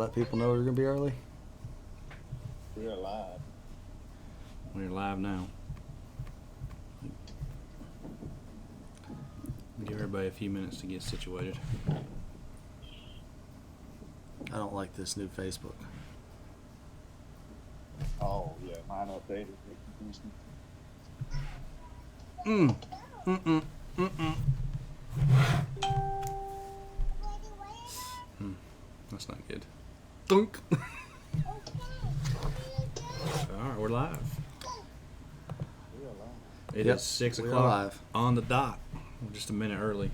let people know we're going to be early? We're live. We're live now. Give everybody a few minutes to get situated. I don't like this new Facebook. Oh, yeah, mine updated. That's not good. Thunk. All right, we're live. We're live. It Yep, is 6 we're o'clock live. on the dot. We're just a minute early.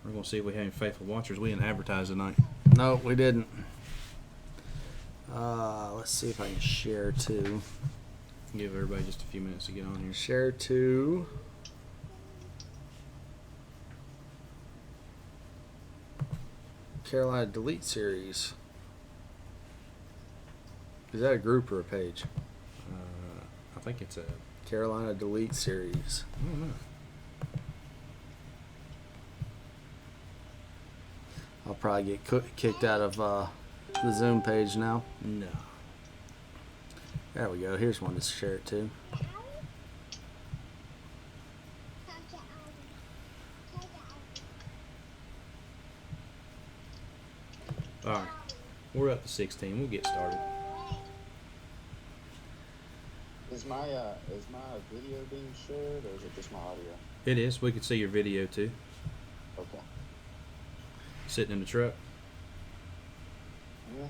We're going to see if we have any faithful watchers. We didn't advertise tonight. No, we didn't. Let's see if I can share to. Give everybody just a few minutes to get on here. Share to. Carolina Delete Series. Is that a group or a page? I think it's a... Carolina Delete Series. I don't know. I'll probably get kicked out of the Zoom page now. No. There we go. Here's one to share it to. All right. We're up to 16. We'll get started. Is my video being shared, or is it just my audio? It is. We can see your video, too. Okay. Sitting in the truck. Yeah,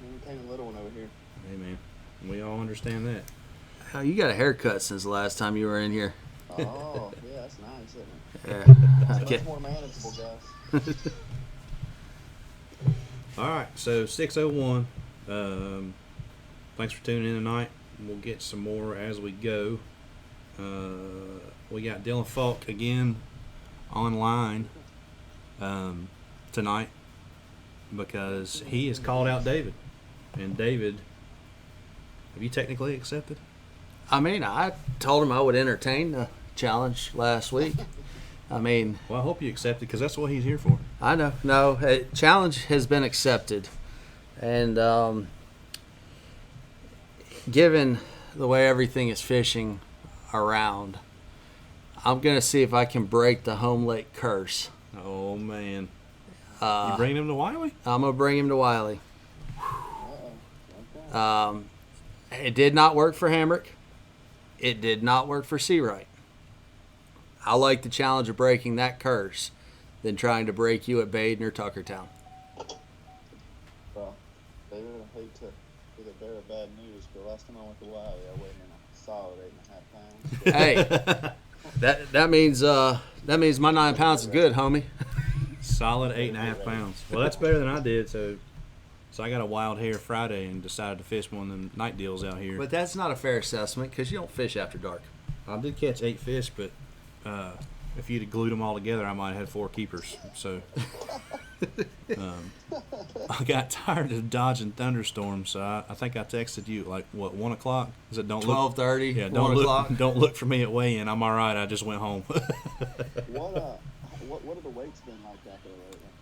we painted a little one over here. Hey, man. We all understand that. Oh, you got a haircut since the last time you were in here. Oh, yeah, that's nice, isn't it? Yeah. It's Okay. much more manageable, guys. All right, so 6:01. Thanks for tuning in tonight. We'll get some more as we go. We got Dylan Fulk again online tonight because he has called out David. And David, have you technically accepted? I mean, I told him I would entertain the challenge last week. I mean, Well, I hope you accepted because that's what he's here for. I know. No, challenge has been accepted. And given the way everything is fishing around, I'm going to see if I can break the home lake curse. Oh, man. You bringing him to Wiley? I'm going to bring him to Wiley. Okay. It did not work for Hamrick. It did not work for Seawright. I like the challenge of breaking that curse than trying to break you at Baden or Tuckertown. Well, David, I hate to be the bearer of bad news, but last time I went to Wiley, I weighed in a solid 8.5 pounds. Hey, that means my 9 pounds is good, homie. Solid 8.5 pounds. Well, that's better than I did. So I got a wild hair Friday and decided to fish one of them night deals out here. But that's not a fair assessment because you don't fish after dark. I did catch 8 fish, but if you'd have glued them all together, I might have had 4 keepers. So I got tired of dodging thunderstorms, so I think I texted you like 1 o'clock. Is it 12:30. Yeah, 1 o'clock. Don't look for me at weigh-in. I'm all right. I just went home. What have the weights been like out there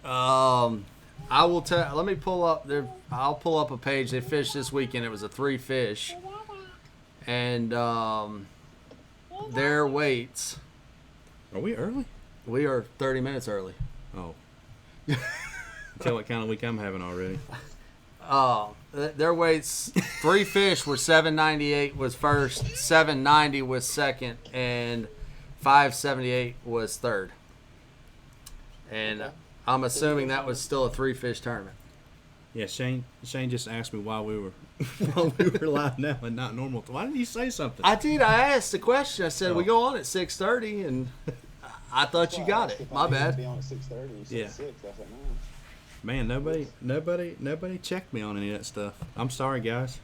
lately? I will tell. Let me pull up there. I'll pull up a page. They fished this weekend. It was a 3 fish, and their weights. Are we early? We are 30 minutes early. Oh. Tell what kind of week I'm having already. Their weights. 3 fish were 798 was first, 790 was second, and 578 was third. And I'm assuming that was still a 3 fish tournament. Yeah, Shane just asked me why we were live now and not normal. Why didn't you say something? I did. I asked the question. I said we go on at 6:30, and I thought you got it. My bad. Be on at 6:30. You said Yeah. 6. I was like, no. Man, nobody checked me on any of that stuff. I'm sorry, guys.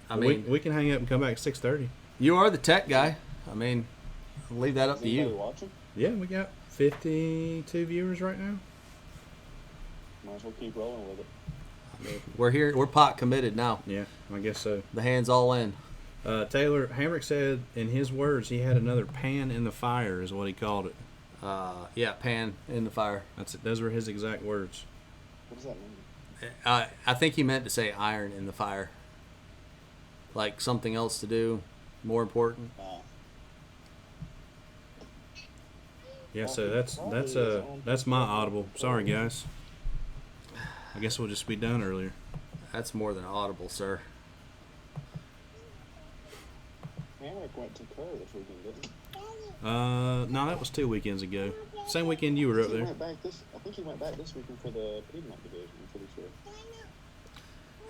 I mean, we can hang up and come back at 6:30. you are the tech guy. I mean, I'll leave that up Is to anybody you. watching? Yeah, we got 52 viewers right now. Might as well keep rolling with it. We're here. We're pot committed now. Yeah, I guess so. The hands all in. Taylor Hamrick said, in his words, he had another pan in the fire, is what he called it. Yeah, pan in the fire. That's it. Those were his exact words. What does that mean? I think he meant to say iron in the fire. Like something else to do, more important. Yeah, so that's my audible. Sorry, guys. I guess we'll just be done earlier. That's more than audible, sir. Hamrick went to Kerr this weekend, didn't he? No, that was 2 weekends ago. Same weekend you were up there. I think he went back this weekend for the Piedmont division, I'm pretty sure.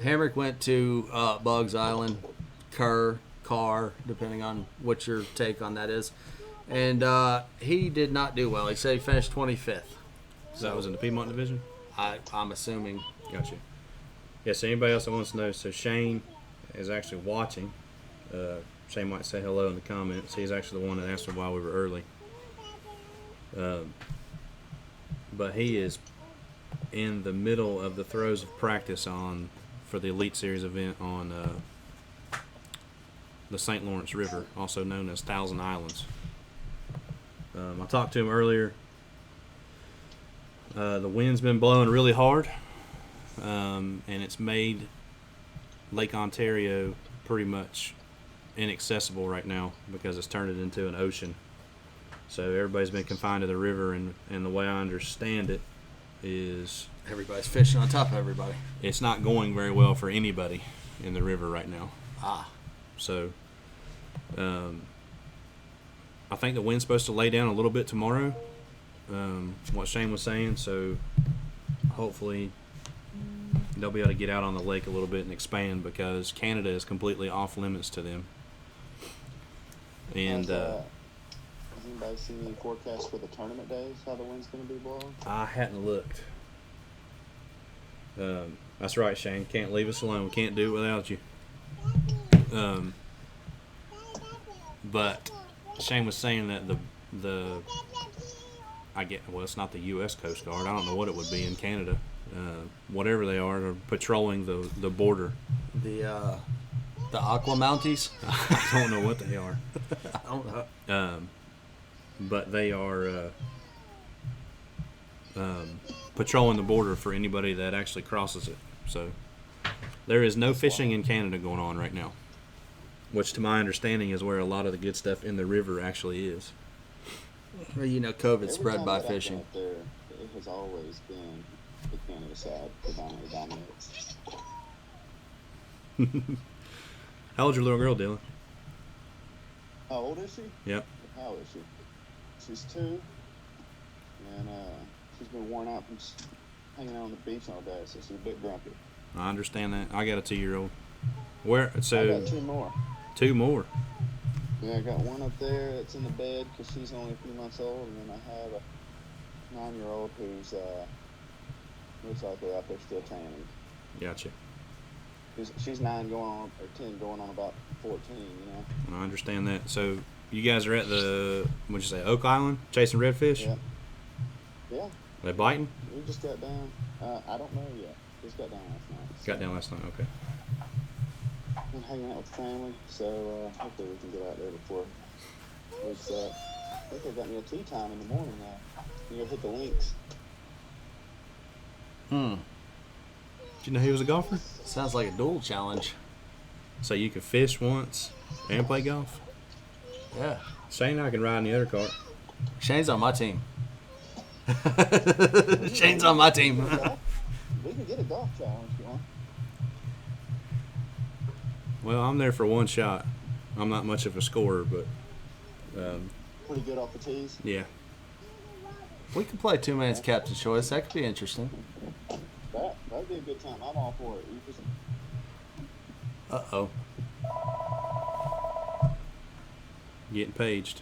Hamrick went to Bugs Island, Kerr, Carr, depending on what your take on that is. And he did not do well. He said he finished 25th. So that was in the Piedmont division? I'm assuming. Gotcha. Yeah, so anybody else that wants to know, so Shane is actually watching. Shane might say hello in the comments. He's actually the one that asked him why we were early. But he is in the middle of the throes of practice for the Elite Series event on the St. Lawrence River, also known as Thousand Islands. I talked to him earlier. The wind's been blowing really hard, and it's made Lake Ontario pretty much inaccessible right now because it's turned it into an ocean. So everybody's been confined to the river, and the way I understand it is everybody's fishing on top of everybody. It's not going very well for anybody in the river right now. So I think the wind's supposed to lay down a little bit tomorrow, what Shane was saying, so hopefully they'll be able to get out on the lake a little bit and expand because Canada is completely off limits to them. And has anybody seen any forecasts for the tournament days, how the wind's going to be blowing? I hadn't looked. That's right, Shane. Can't leave us alone. We can't do it without you. But Shane was saying that it's not the U.S. Coast Guard. I don't know what it would be in Canada. Whatever they are patrolling the border. The Aqua Mounties? I don't know what they are. I don't know. But they are patrolling the border for anybody that actually crosses it. So there is no fishing in Canada going on right now, which to my understanding is where a lot of the good stuff in the river actually is. Well, COVID spread by fishing. There, it has always been the Canada side predominantly dominates. How old's your little girl, Dylan? How old is she? Yep. How is she? She's 2, and she's been worn out from hanging out on the beach all day, so she's a bit grumpy. I understand that. I got a 2-year-old. Where? So I got 2 more. 2 more. Yeah, I got one up there that's in the bed because she's only a few months old, and then I have a 9-year-old who's most likely out there still tanning. Gotcha. She's 9 going on, or 10 going on about 14, I understand that. So you guys are at the, what'd you say, Oak Island, chasing redfish? Yeah. Yeah. Are they biting? We just got down. I don't know yet. Just got down last night. Got down last night, okay. Been hanging out with the family, so hopefully we can get out there before it's I think they got me a tea time in the morning now. You go hit the links. Did you know he was a golfer? Sounds like a dual challenge. So you can fish once and play golf? Yeah. Shane and I can ride in the other cart. Shane's on my team. Shane's on my team. We can get a golf challenge going. Well, I'm there for one shot. I'm not much of a scorer, but Pretty good off the tees. yeah. We could play 2 minutes captain's choice. That could be interesting. That'd be a good time. I'm all for it. You just... Uh-oh. Getting paged.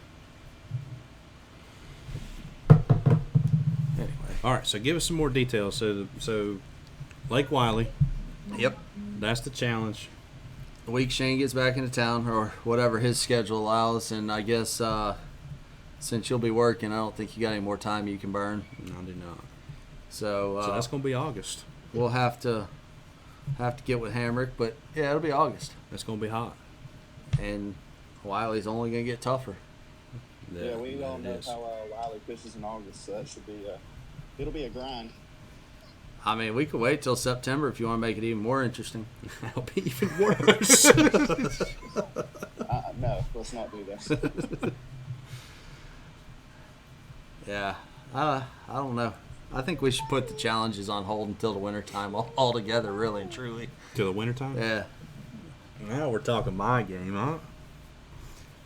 Anyway. All right, so give us some more details. So Lake Wiley. Yep. That's the challenge. The week Shane gets back into town, or whatever his schedule allows, and I guess since you'll be working, I don't think you got any more time you can burn. No, I do not. So that's going to be August. We'll have to get with Hamrick, but yeah, it'll be August. That's going to be hot. And Wiley's only going to get tougher. Yeah, we all know how Wiley fishes in August, so that should be it'll be a grind. I mean, we could wait till September if you want to make it even more interesting. That'll be even worse. No, let's not do that. Yeah, I don't know. I think we should put the challenges on hold until the wintertime altogether, really and truly. Till the wintertime? Yeah. Now we're talking my game, huh?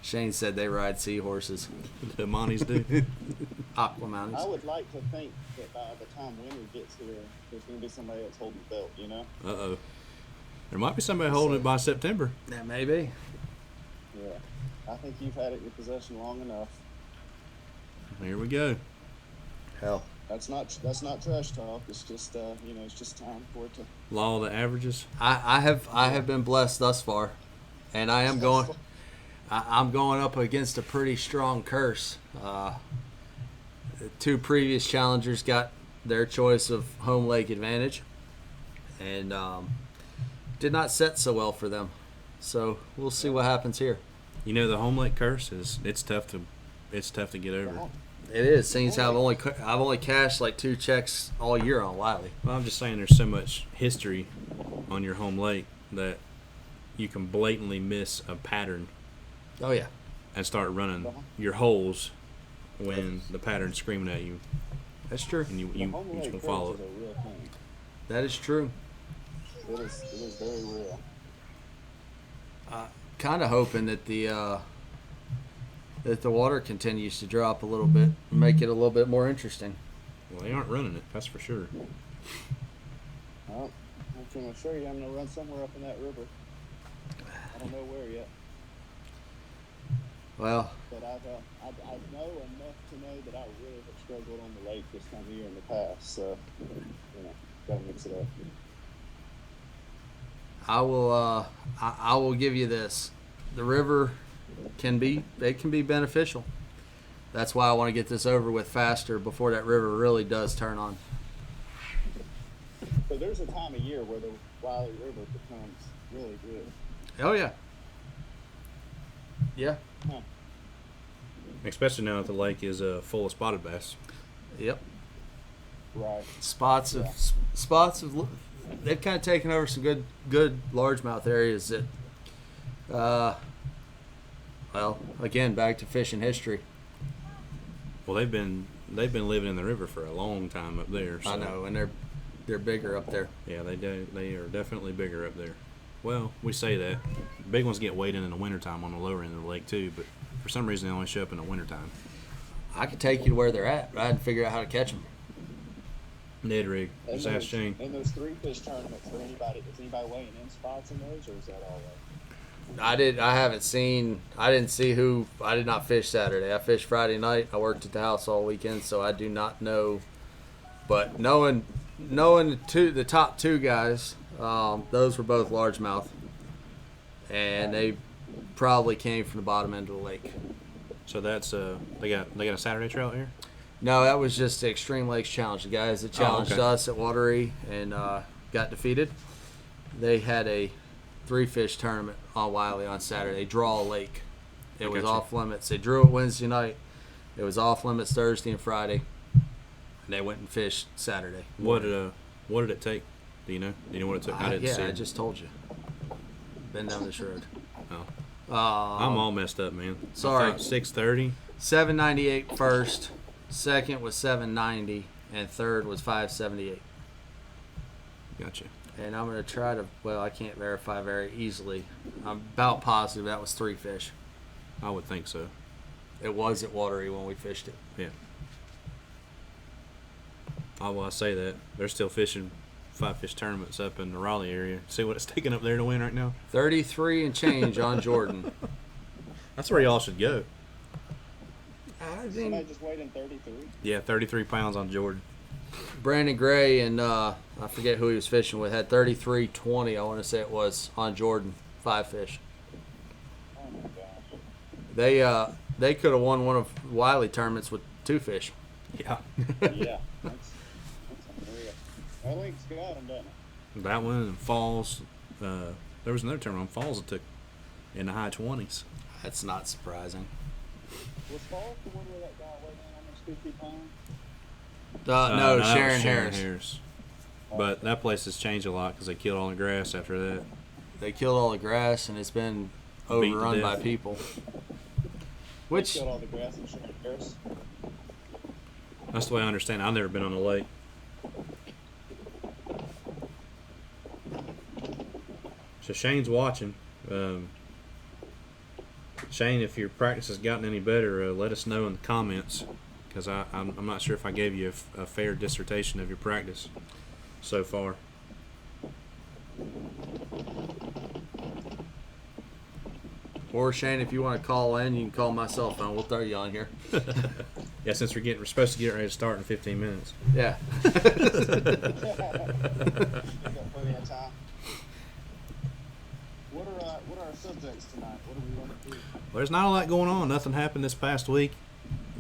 Shane said they ride seahorses. The Monties do. I Aquamounties. would like to think that by the time winter gets here, there's going to be somebody else holding the belt, you know? Uh-oh. There might be somebody holding it by September. Yeah, maybe. Yeah. I think you've had it in your possession long enough. Here we go. Hell. That's not trash talk. It's just it's just time for it to. Law of the averages. I have been blessed thus far, and I am going. I'm going up against a pretty strong curse. The two previous challengers got their choice of home lake advantage, and did not set so well for them. So we'll see what happens here. You know, the home lake curse it's tough to get over. It is. Seems how I've only cashed like 2 checks all year on Wiley. Well, I'm just saying there's so much history on your home lake that you can blatantly miss a pattern Oh yeah, and start running your holes when the pattern's screaming at you, that's true. and you home lake can curse follow is it. a real thing. That is true. It is very real. Kind of hoping that the water continues to drop a little bit, and make it a little bit more interesting. Well, they aren't running it, that's for sure. Well, I can assure you, I'm gonna run somewhere up in that river. I don't know where yet, Well, but I know enough to know that I really have struggled on the lake this time of year in the past. So, gotta mix it up. I will give you this. The river can be beneficial. That's why I want to get this over with faster before that river really does turn on. But there's a time of year where the Wiley River becomes really good. Oh yeah. Yeah. Huh. Especially now that the lake is full of spotted bass. Yep. Right. Spots of they've kind of taken over some good largemouth areas that well, again, back to fishing history. Well, they've been living in the river for a long time up there. So. I know, and they're bigger up there. Yeah, they do. They are definitely bigger up there. Well, we say that. Big ones get weighed in the wintertime on the lower end of the lake too, but for some reason they only show up in the wintertime. I could take you to where they're at, but I had to figure out how to catch them. Ned rig. Just ask Shane. And those 3-fish tournaments, is anybody weighing in spots in those, or is that all I didn't see who. I did not fish Saturday. I fished Friday night. I worked at the house all weekend, so I do not know. But knowing the top 2 guys, those were both largemouth, and they probably came from the bottom end of the lake. So that's they got a Saturday trail here. No, that was just the Extreme Lakes Challenge. The guys that challenged okay. us at Watery and got defeated. They had a 3-fish tournament on Wiley on Saturday. Draw a lake. It was off limits. They drew it Wednesday night. It was off limits Thursday and Friday. And they went and fished Saturday. What did it take? Do you know? Do you know what it took? I didn't see it. I just told you. Been down this road. Oh. I'm all messed up, man. Sorry. 6:30. 798 first. Second was 790, and third was 578. Gotcha. And I'm going to try to, well, I can't verify very easily. I'm about positive that was 3 fish. I would think so. It was at Watery when we fished it. Yeah. Oh, well, I say that. They're still fishing 5-fish tournaments up in the Raleigh area. See what it's taking up there to win right now? 33 and change on Jordan. That's where y'all should go. Somebody just weighed in 33? Yeah, 33 pounds on Jordan. Brandon Gray and I forget who he was fishing with had 33.20. I want to say it was on Jordan, 5 fish. Oh my gosh. They could have won one of Wiley tournaments with 2 fish. Yeah. Yeah. That's unreal. That lake's got them, doesn't it? That one and Falls. There was another tournament on Falls that took in the high 20s. That's not surprising. Was Falk the one where that guy weighed in almost 50 pounds? No, that was Sharon Harris. But that place has changed a lot because they killed all the grass after that. They killed all the grass, and it's been Beat to overrun by death. people. They Which killed all the grass in Sharon Harris. That's the way I understand it. I've never been on the lake. So Shane's watching. Shane, if your practice has gotten any better, let us know in the comments, because I'm not sure if I gave you a fair dissertation of your practice so far. Or Shane, if you want to call in, you can call my cell phone. We'll throw you on here. Yeah, since we're supposed to get ready to start in 15 minutes. Yeah. We got plenty of time. What are our subjects tonight? What are we running through? Well, there's not a lot going on. Nothing happened this past week.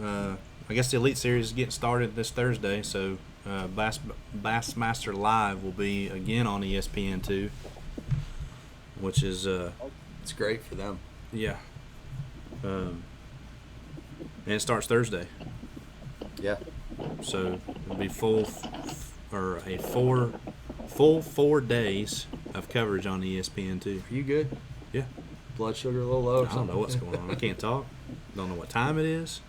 I guess the Elite Series is getting started this Thursday, so Bassmaster Live will be again on ESPN2, which is It's great for them. yeah. And it starts Thursday, Yeah. so it'll be full 4 days of coverage on ESPN2. Are you good? Yeah. Blood sugar a little low or I don't something? know what's going on. I can't talk. Don't know what time it is.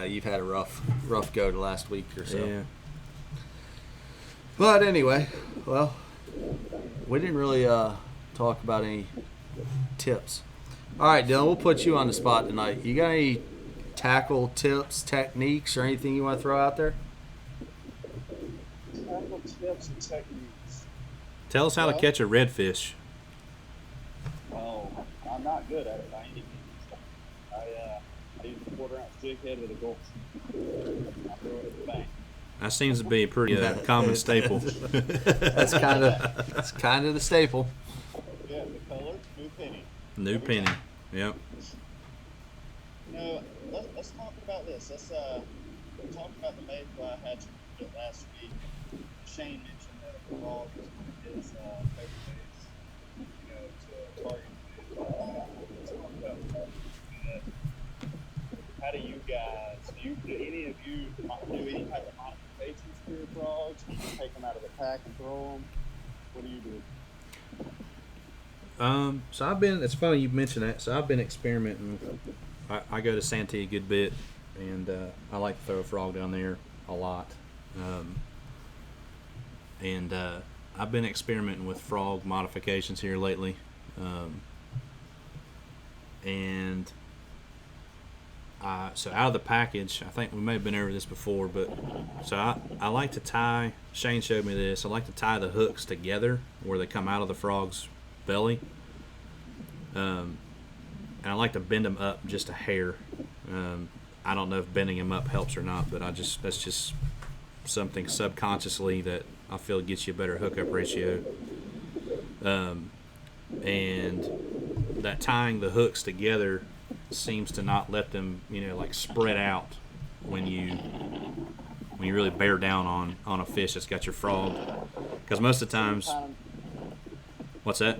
You've had a rough go the last week or so. Yeah. But anyway, well, we didn't really talk about any tips. All right, Dylan, we'll put you on the spot tonight. You got any tackle tips, techniques, or anything you want to throw out there? Tackle tips and techniques. Tell us how to catch a redfish. Oh, I'm not good at it by any means. I use a 1/4-ounce jig head with a gulp. I throw it at the bank. That seems to be a pretty common staple. That's kind of the staple. Yeah, the color, new penny. New penny. Yep. You know, let's talk about this. Let's talk about the mayfly hatchery bit last week. Shane mentioned that a frog is one of his favorite ways, to target food. Let's talk about that. How do you guys? Do any of you do any type of modifications for your frogs? Do you take them out of the pack and throw them? What do you do? So it's funny you mentioned that. So I've been experimenting. I go to Santee a good bit, and I like to throw a frog down there a lot. And I've been experimenting with frog modifications here lately. So out of the package, I think we may have been over this before, but so I like to tie, Shane showed me this, I like to tie the hooks together where they come out of the frog's belly. And I like to bend them up just a hair. I don't know if bending them up helps or not, but that's just something subconsciously that I feel gets you a better hookup ratio. And that tying the hooks together seems to not let them, like spread out when you really bear down on a fish that's got your frog. Because most of the times, what's that?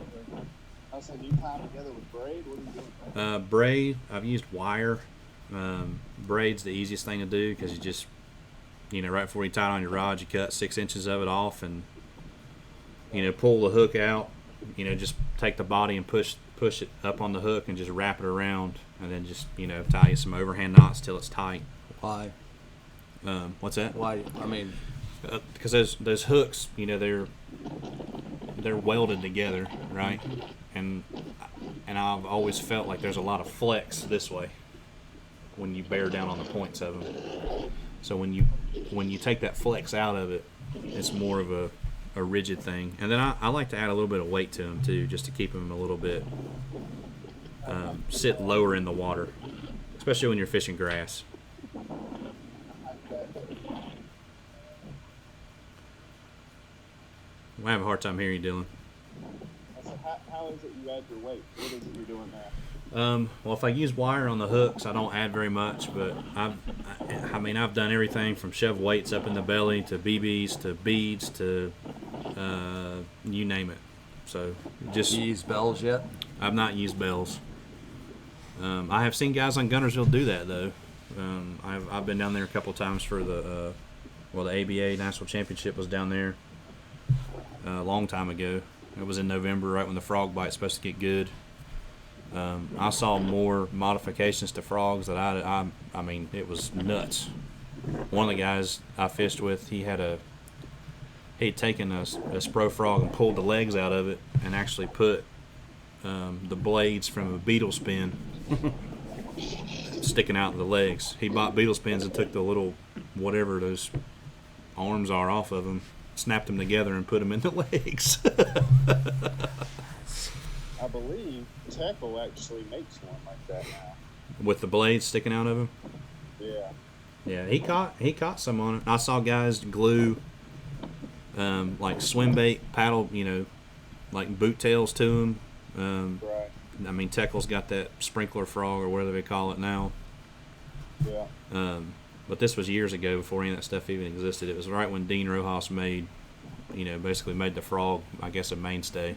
I said, you tie them together with braid. What are you doing? Braid. I've used wire. Braid's the easiest thing to do because you just, right before you tie it on your rod, you cut 6 inches of it off and, pull the hook out. Just take the body and push it up on the hook and just wrap it around, and then just tie you some overhand knots till it's tight. Why? What's that? Why? I mean, because those hooks, they're welded together, right? And I've always felt like there's a lot of flex this way when you bear down on the points of them. So when you take that flex out of it, it's more of a rigid thing. And then I like to add a little bit of weight to them too, just to keep them a little bit sit lower in the water, especially when you're fishing grass. I have a hard time hearing you, Dylan. I said, how is it you add your weight? What is it you're doing there? Well, if I use wire on the hooks, I don't add very much, but I've done everything from shove weights up in the belly to BBs to beads to you name it. So just you use bells yet? I've not used bells. I have seen guys on Guntersville do that though. I've been down there a couple times for the ABA National Championship was down there, a long time ago. It was in November, right when the frog bite's supposed to get good. I saw more modifications to frogs that I mean, it was nuts. One of the guys I fished with, he'd taken a spro frog and pulled the legs out of it and actually put the blades from a beetle spin sticking out of the legs. He bought beetle spins and took the little, whatever those arms are off of them, snapped them together and put them in the legs. I believe Tackle actually makes one like that now. With the blades sticking out of him. Yeah. Yeah, he caught some on it. I saw guys glue like swim bait paddle, like boot tails to them. Right. I mean, Teckle's got that sprinkler frog or whatever they call it now. Yeah. But this was years ago before any of that stuff even existed. It was right when Dean Rojas basically made the frog, I guess, a mainstay.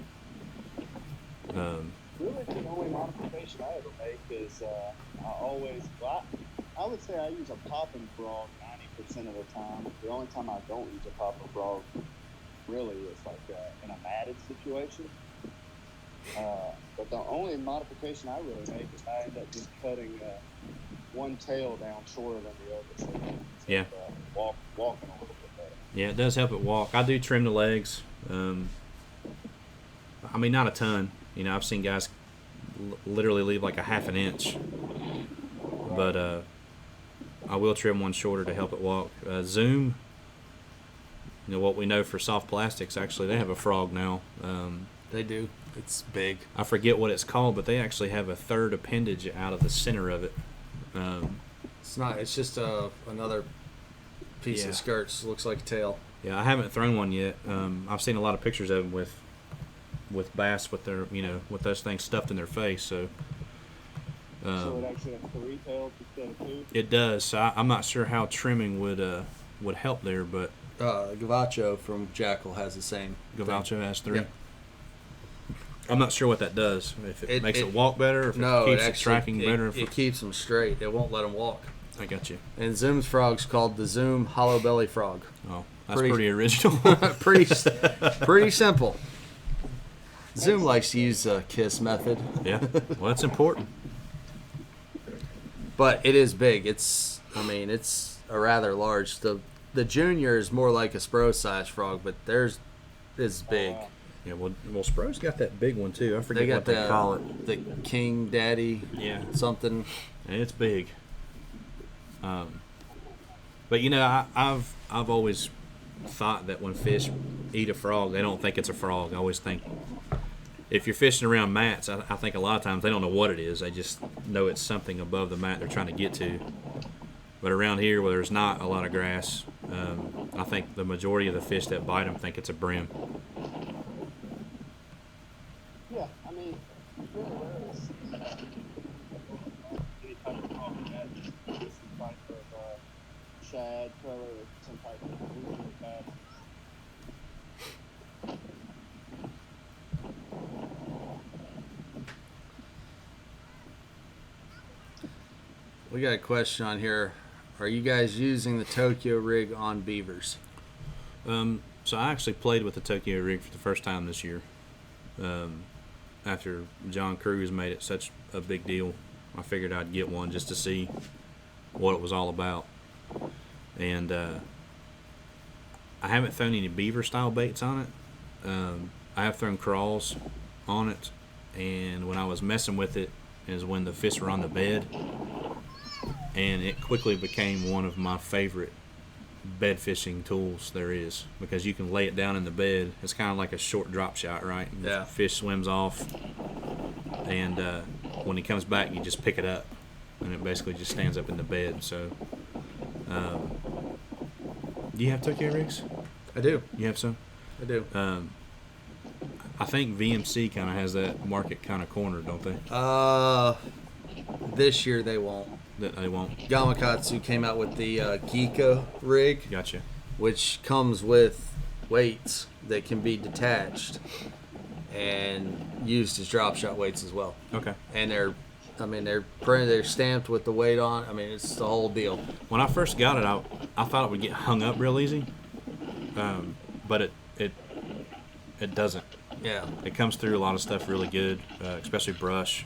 Really, the only modification I ever make is I would say I use a popping frog 90% of the time. The only time I don't use a popping frog really is like in a matted situation. But the only modification I really make is I end up just cutting one tail down shorter than the other, so Yeah. walking a little bit better. Yeah, it does help it walk. I do trim the legs. I mean, not a ton. I've seen guys literally leave like a half an inch. But I will trim one shorter to help it walk. Zoom, what we know for soft plastics, actually, they have a frog now. They do. It's big. I forget what it's called, but they actually have a third appendage out of the center of it. It's not. It's just another piece Yeah. of skirts. Looks like a tail. Yeah, I haven't thrown one yet. I've seen a lot of pictures of them with bass with their with those things stuffed in their face. So So it actually has 3 tails instead of 2? it does. So I'm not sure how trimming would help there, but Gavacho from Jackal has the same. Gavacho has 3. Yep. I'm not sure what that does. If it makes it walk better, or if No, it keeps it it tracking better. It keeps them straight. It won't let them walk. I got you. And Zoom's frog's called the Zoom Hollow Belly Frog. Oh, that's pretty original. pretty simple. Zoom likes to use the KISS method. Yeah, well, that's important. But it is big. It's a rather large. The junior is more like a Spro size frog, but theirs is big. Yeah, well, Spro's got that big one too. I forget They got what they call it. the King Daddy. Yeah, Something. and it's big. But I've always thought that when fish eat a frog, they don't think it's a frog. I always think if you're fishing around mats, I think a lot of times they don't know what it is. They just know it's something above the mat they're trying to get to. But around here, where there's not a lot of grass, I think the majority of the fish that bite them think it's a brim. Yeah, I mean, really there is any type of frog that is some type of shad color or some type of blue bad. We got a question on here. Are you guys using the Tokyo rig on beavers? So I actually played with the Tokyo rig for the first time this year. After John Cruz made it such a big deal, I figured I'd get one just to see what it was all about. And I haven't thrown any beaver style baits on it. I have thrown crawls on it, and when I was messing with it is when the fish were on the bed, and it quickly became one of my favorite bed fishing tools there is, because you can lay it down in the bed. It's kind of like a short drop shot, right? Yeah. The fish swims off, and when he comes back, you just pick it up, and it basically just stands up in the bed. So, do you have Tokyo rigs? I do. You have some? I do. I think VMC kind of has that market kind of cornered, don't they? This year they won't. That they won't. Gamakatsu came out with the Geeka rig, Gotcha. which comes with weights that can be detached and used as drop shot weights as well. Okay. And they're printed, they're stamped with the weight on. I mean, it's the whole deal. When I first got it, I thought it would get hung up real easy, but it it doesn't. Yeah. It comes through a lot of stuff really good, especially brush.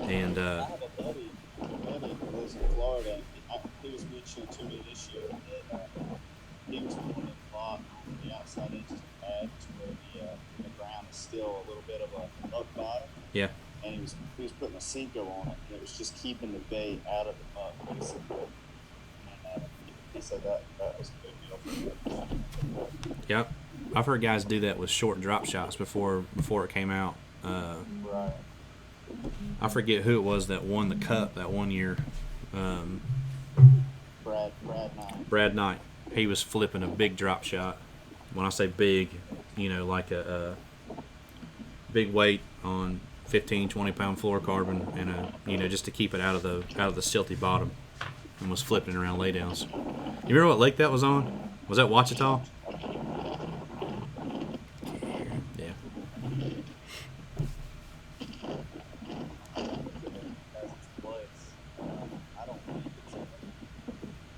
And I have a buddy who lives in Florida. He was mentioning to me this year that he was putting a lot on the outside edges of the pads where the ground is still a little bit of a up bottom. yeah, And he was putting a Cinco on it, and it was just keeping the bait out of the muck, basically. And he said that was a big deal for him. yep. I've heard guys do that with short drop shots before it came out. Right. I forget who it was that won the cup that one year. Brad Knight. Brad Knight. He was flipping a big drop shot. When I say big, like a big weight on 15, 20-pound fluorocarbon, and just to keep it out of the silty bottom, and was flipping it around laydowns. You remember what lake that was on? Was that Ouachita? Yeah.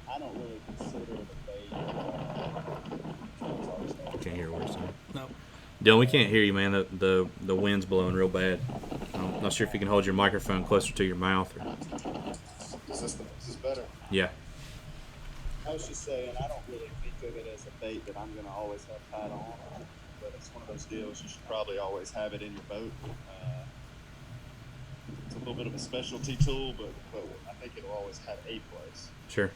I don't really consider it a bait. I can't hear what you're saying. No. Dylan, we can't hear you, man. The wind's blowing real bad. I'm not sure if you can hold your microphone closer to your mouth. Or... Is this better? Yeah. I was just saying, I don't really think of it as a bait that I'm going to always have tied on, but it's one of those deals you should probably always have it in your boat. It's a little bit of a specialty tool, but I think it'll always have a place. Sure.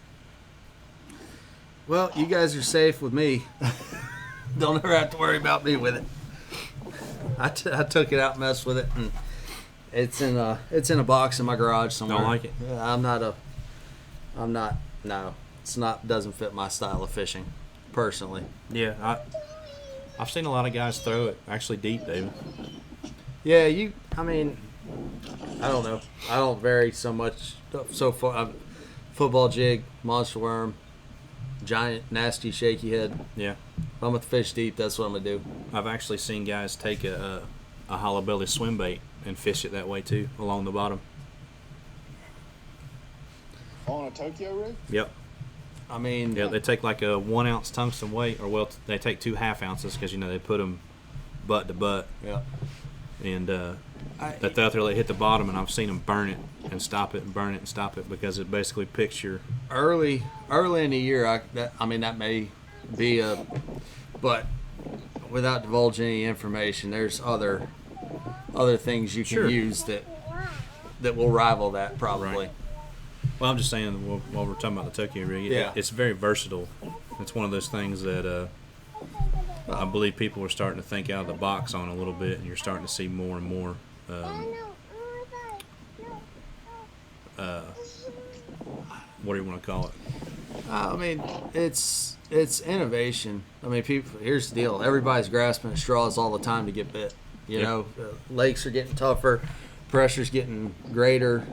Well, you guys are safe with me. Don't ever have to worry about me with it. I took it out and messed with it, and it's in a box in my garage somewhere. Don't like it? No, it's not. Doesn't fit my style of fishing, personally. Yeah, I've seen a lot of guys throw it actually deep, David. Yeah, I mean, I don't know. I don't vary so much. So far, football jig, monster worm, giant, nasty, shaky head. Yeah. If I'm with fish deep, that's what I'm gonna do. I've actually seen guys take a hollow belly swim bait and fish it that way too, along the bottom. On a Tokyo rig? Yep. I mean, Yeah, they take like a 1 ounce tungsten weight, or they take 2 half ounces because they put them butt to butt, yeah. and they throw it there, they hit the bottom, and I've seen them burn it and stop it, and burn it and stop it because it basically picks your. Early in the year, that may be but without divulging any information, there's other things you can Sure. use that will rival that probably. Right. Well, I'm just saying, while we're talking about the Tokyo rig, Yeah. it's very versatile. It's one of those things that I believe people are starting to think out of the box on a little bit, and you're starting to see more and more. What do you want to call it? I mean, it's innovation. I mean, here's the deal: everybody's grasping at straws all the time to get bit. You Yep. know, lakes are getting tougher, pressure's getting greater.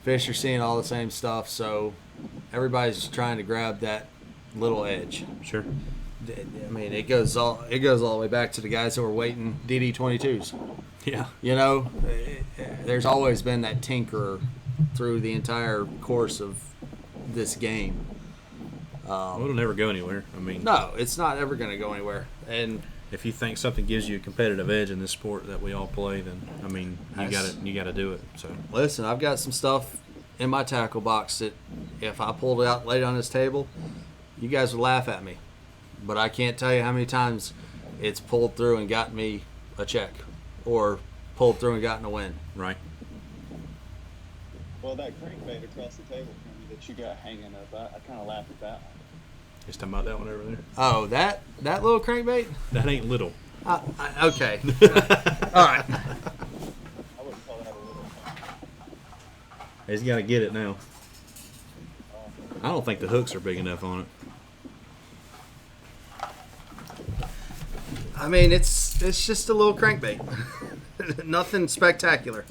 Fish are seeing all the same stuff, so everybody's trying to grab that little edge. Sure. I mean, it goes all the way back to the guys that were waiting DD22s. Yeah. You know, there's always been that tinkerer through the entire course of this game. Well, it'll never go anywhere. I mean, No, it's not ever going to go anywhere. And if you think something gives you a competitive edge in this sport that we all play, then I mean, you got to do it. So listen, I've got some stuff in my tackle box that if I pulled it out and laid it on this table, you guys would laugh at me. But I can't tell you how many times it's pulled through and got me a check, or pulled through and gotten a win. right. Well, that crankbait across the table from me that you got hanging up, I kind of laughed at that one. Just talking about that one over there. Oh, that little crankbait? That ain't little. Okay. All right. I wouldn't call that a little thing. He's got to get it now. I don't think the hooks are big enough on it. I mean, it's just a little crankbait. Nothing spectacular.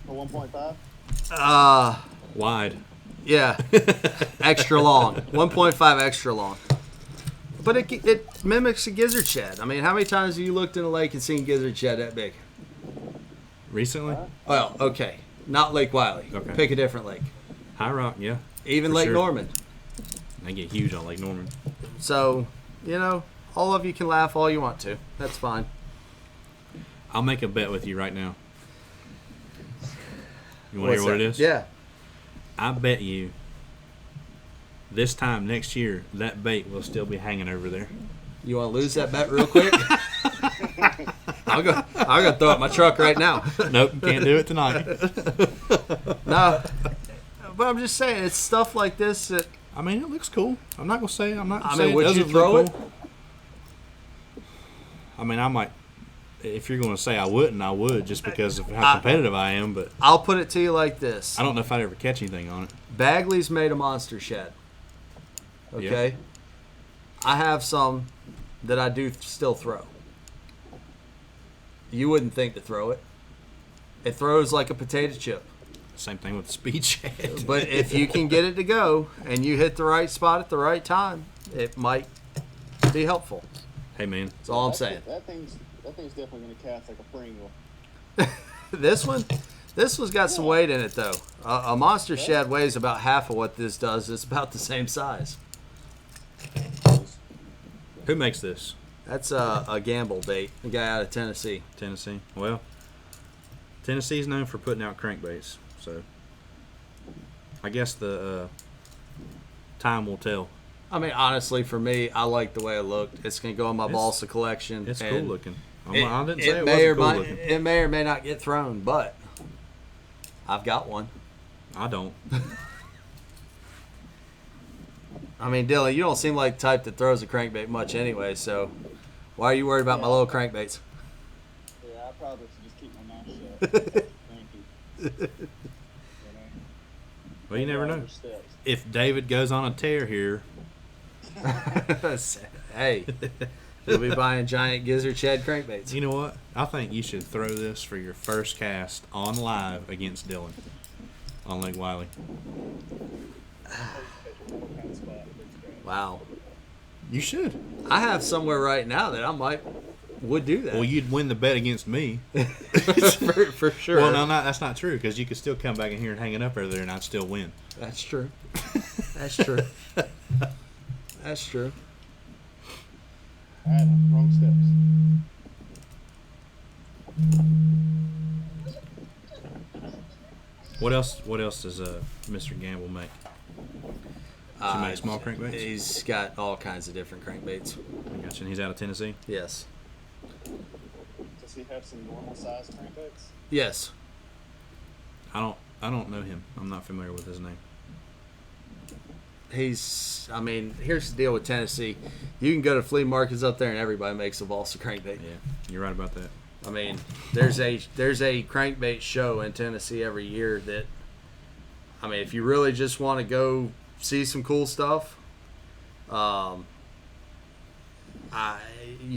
A 1.5? Wide. Yeah. Extra long. 1.5 extra long. But it mimics a gizzard shad. I mean, how many times have you looked in a lake and seen gizzard shad that big? Recently? Well, okay. Not Lake Wiley. Okay. Pick a different lake. High Rock, yeah. Even For Lake sure. Norman. They get huge on Lake Norman. So, you know, all of you can laugh all you want to. That's fine. I'll make a bet with you right now. You want to hear what it is? Yeah. I bet you this time next year that bait will still be hanging over there. You want to lose that bet real quick? I'm gonna throw it in my truck right now. Nope, can't do it tonight. No, but I'm just saying it's stuff like this that. I mean, it looks cool. I'm not gonna say. I'm not. I saying mean, would it you doesn't throw look it? cool. I mean, I might. If you're gonna say I wouldn't, I would, just because of how competitive I am. But I'll put it to you like this: I don't know if I'd ever catch anything on it. Bagley's made a monster shed. Okay, Yep. I have some that I do still throw. You wouldn't think to throw it. It throws like a potato chip. Same thing with the speed shed. But if you can get it to go and you hit the right spot at the right time, it might be helpful. Hey man, That's all I'm saying. That thing's definitely going to cast like a Pringle. This one's got some weight in it though. A monster shed weighs about half of what this does. It's about the same size. who makes this? That's a gamble bait. A guy out of Tennessee. Tennessee. Well, Tennessee's known for putting out crankbaits, so I guess the time will tell. I mean, honestly, for me, I like the way it looked. It's gonna go in my balsa collection. It's and cool looking. I It, didn't say it may or wasn't cool might, looking. it may or may not get thrown, but I've got one. I don't. I mean, Dylan, you don't seem like the type that throws a crankbait much anyway, so why are you worried about my little crankbaits? Yeah, I probably should just keep my mouth shut. Thank you. Well, you never know. Steps. If David goes on a tear here, Hey, you'll be buying giant gizzard shad crankbaits. you know what? I think you should throw this for your first cast on live against Dylan on Lake Wiley. Wow. You should. I have somewhere right now that I would do that. Well, you'd win the bet against me. for sure. Well, no, that's not true, because you could still come back in here and hang it up over there, and I'd still win. That's true. That's true. That's true. Adam, wrong steps. What else does Mr. Gamble make? Does he make small crankbaits? He's got all kinds of different crankbaits. I got you. And he's out of Tennessee? Yes. Does he have some normal size crankbaits? Yes. I don't know him. I'm not familiar with his name. I mean, here's the deal with Tennessee. You can go to flea markets up there and everybody makes a balsa crankbait. Yeah, you're right about that. I mean, there's a crankbait show in Tennessee every year that, I mean, if you really just want to go see some cool stuff, you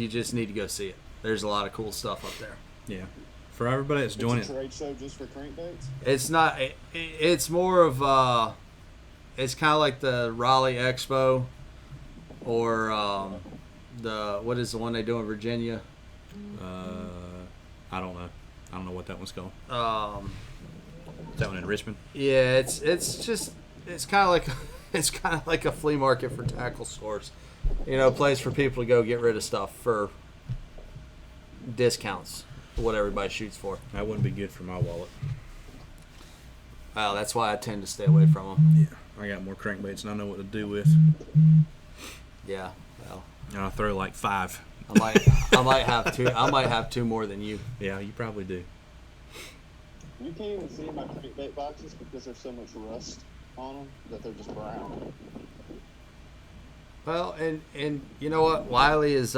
just need to go see it. There's a lot of cool stuff up there. Yeah. For everybody that's joining, It's a trade show just for crankbaits? It's not. It's more of. It's kind of like the Raleigh Expo, or what is the one they do in Virginia? I don't know. I don't know what that one's called. Is that one in Richmond? Yeah, it's kind of like a flea market for tackle stores. You know, a place for people to go get rid of stuff for discounts, what everybody shoots for. That wouldn't be good for my wallet. Well, that's why I tend to stay away from them. Yeah, I got more crankbaits than I know what to do with. Yeah, well, And I throw like 5. I might have two more than you. Yeah, you probably do. You can't even see my crankbait boxes because there's so much rust on them that they're just brown. Well, and you know what? Wiley is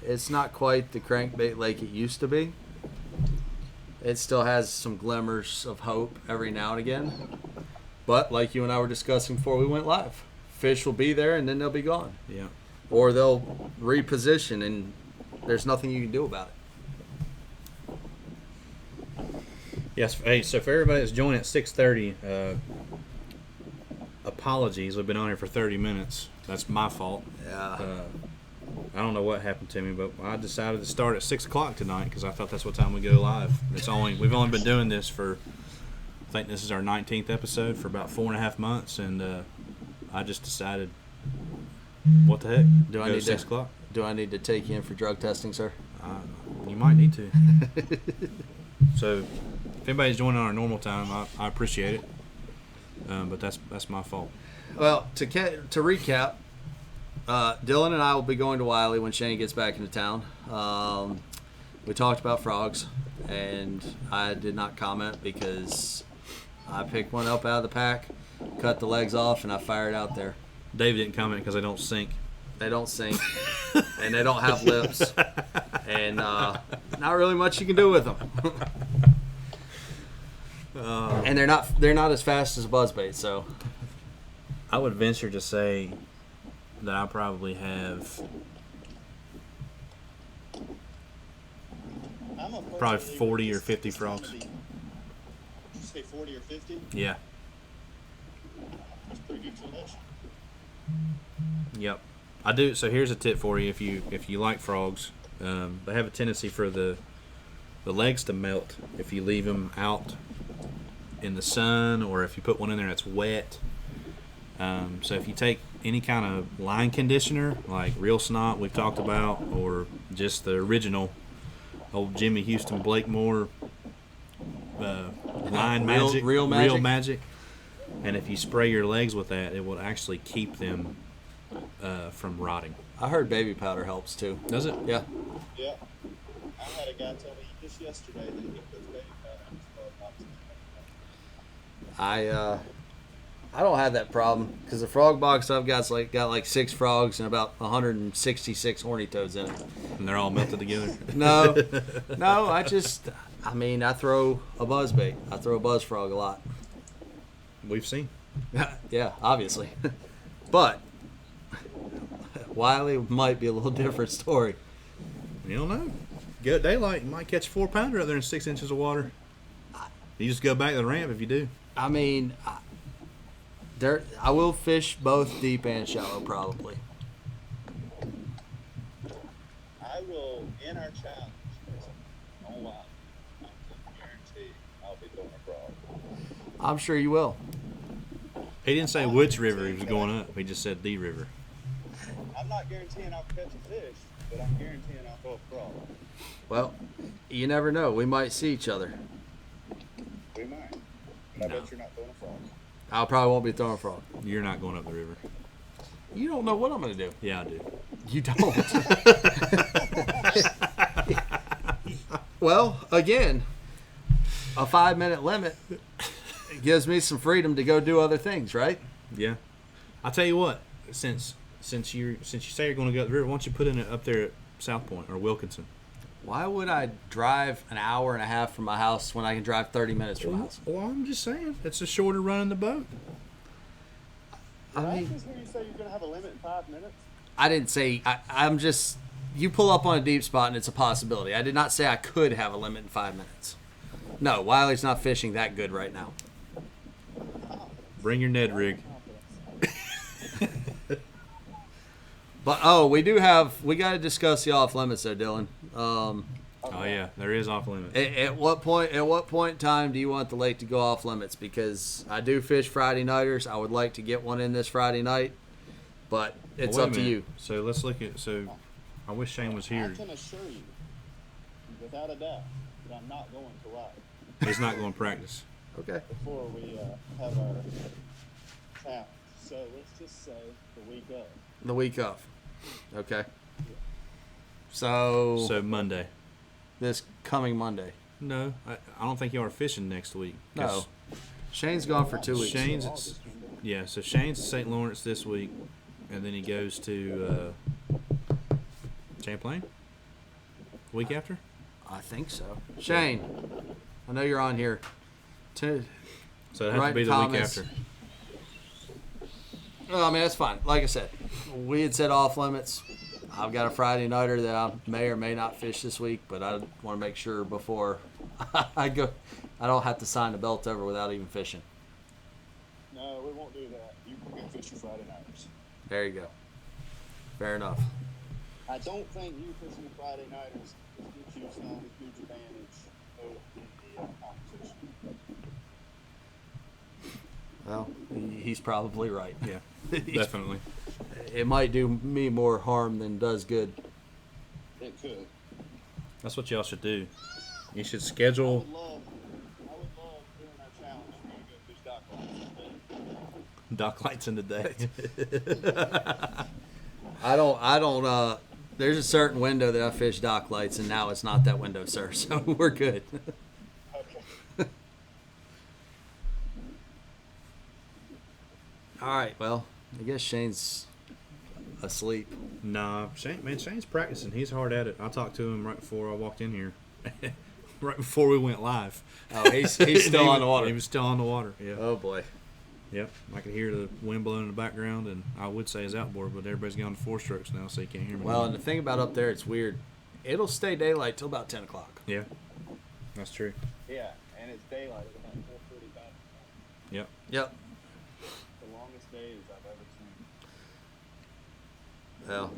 it's not quite the crankbait lake it used to be. It still has some glimmers of hope every now and again. But like you and I were discussing before we went live, fish will be there and then they'll be gone. Yeah. Or they'll reposition and there's nothing you can do about it. Yes. Hey, so for everybody that's joining at 6:30, apologies. We've been on here for 30 minutes. That's my fault. Yeah. I don't know what happened to me, but I decided to start at 6 o'clock tonight because I thought that's what time we go live. We've only been doing this for, I think this is our 19th episode, for about 4.5 months, and I just decided, what the heck? Do I Go need 6 to o'clock? Do I need to take you in for drug testing, sir? You might need to. So, if anybody's joining on our normal time, I appreciate it. But that's my fault. Well, to recap, Dylan and I will be going to Wiley when Shane gets back into town. We talked about frogs, and I did not comment because I picked one up out of the pack, cut the legs off, and I fired out there. Dave didn't comment because they don't sink. They don't sink, and they don't have lips, and not really much you can do with them. And they're not as fast as a buzzbait, so. I would venture to say that I probably have probably 40 or 50 frogs. Did you say 40 or 50? Yeah. That's pretty good selection. Yep. I do. So here's a tip for you: if you like frogs, they have a tendency for the legs to melt if you leave them out in the sun, or if you put one in there that's wet. So if you take any kind of line conditioner, like Real Snot we've talked about, or just the original old Jimmy Houston Blakemore line magic, Real Magic, and if you spray your legs with that, it will actually keep them from rotting. I heard baby powder helps too. Does it? Yeah. Yeah. I had a guy tell me just yesterday that he puts baby powder in his frog boxes. I don't have that problem because the frog box I've got like 6 frogs and about 166 horny toads in it. And they're all melted together. No, I throw a buzzbait. I throw a buzz frog a lot. We've seen. Yeah, obviously. But Wiley might be a little different story. You don't know. Go at daylight, you might catch a 4-pounder out there in 6 inches of water. You just go back to the ramp if you do. I mean, I will fish both deep and shallow probably. I will, in our challenge, no lie, I can guarantee I'll be throwing a frog. I'm sure you will. He didn't say which river he was going up. He just said the river. I'm not guaranteeing I'll catch a fish, but I'm guaranteeing I'll throw a frog. Well, you never know. We might see each other. We might. But I bet you're not throwing a frog. I probably won't be throwing a frog. You're not going up the river. You don't know what I'm going to do. Yeah, I do. You don't. Well, again, a 5-minute limit gives me some freedom to go do other things, right? Yeah. I'll tell you what. Since you say you're going to go up the river, why don't you put in it up there at South Point or Wilkinson? Why would I drive an hour and a half from my house when I can drive 30 minutes from my house? Well, I'm just saying. It's a shorter run in the boat. Did I just hear you say you're going to have a limit in 5 minutes? I didn't say. I'm just. You pull up on a deep spot and it's a possibility. I did not say I could have a limit in 5 minutes. No, Wiley's not fishing that good right now. Bring your Ned rig. But we got to discuss the off limits though, Dylan. Oh yeah, there is off limits. At what point in time do you want the lake to go off limits? Because I do fish Friday nighters. I would like to get one in this Friday night, but it's Well, wait up a to minute. you. So let's look at. So I wish Shane was here. I can assure you, without a doubt, that I'm not going to ride He's not going to practice. Okay. before we have our challenge. So let's just say the week of. The week of. Okay. So Monday. this coming Monday. No, I don't think you are fishing next week. No. Shane's gone for 2 weeks. Shane's so Shane's at St. Lawrence this week, and then he goes to Champlain. The week after. I think so. Shane, I know you're on here. So it has Write to be the comments. week after. Well, I mean, that's fine. Like I said, we had said off limits. I've got a Friday nighter that I may or may not fish this week, but I want to make sure before I go, I don't have to sign the belt over without even fishing. No, we won't do that. You can go fish your Friday nighters. There you go. Fair enough. I don't think you fishing the Friday nighters gives you some huge advantage over the competition. Well, he's probably right. Yeah, definitely. It might do me more harm than does good. It could. That's what y'all should do. You should I schedule would love during our challenge for you to go fish dock lines. dock lights in the day. I don't. There's a certain window that I fish dock lights, and now it's not that window, sir. So we're good. Okay. All right. Well, I guess Shane's asleep. Nah, Shane's practicing. He's hard at it. I talked to him right before I walked in here. Right before we went live. Oh, he's still on the water. He was still on the water. Yeah. Oh boy. Yep. I could hear the wind blowing in the background, and I would say his outboard, but everybody's gone to 4 strokes now, so you can't hear me. Well, and the thing about up there, it's weird. It'll stay daylight till about 10 o'clock. Yeah, that's true. Yeah, and it's daylight at about 4:45. Yep. Yep. The longest days I've ever seen.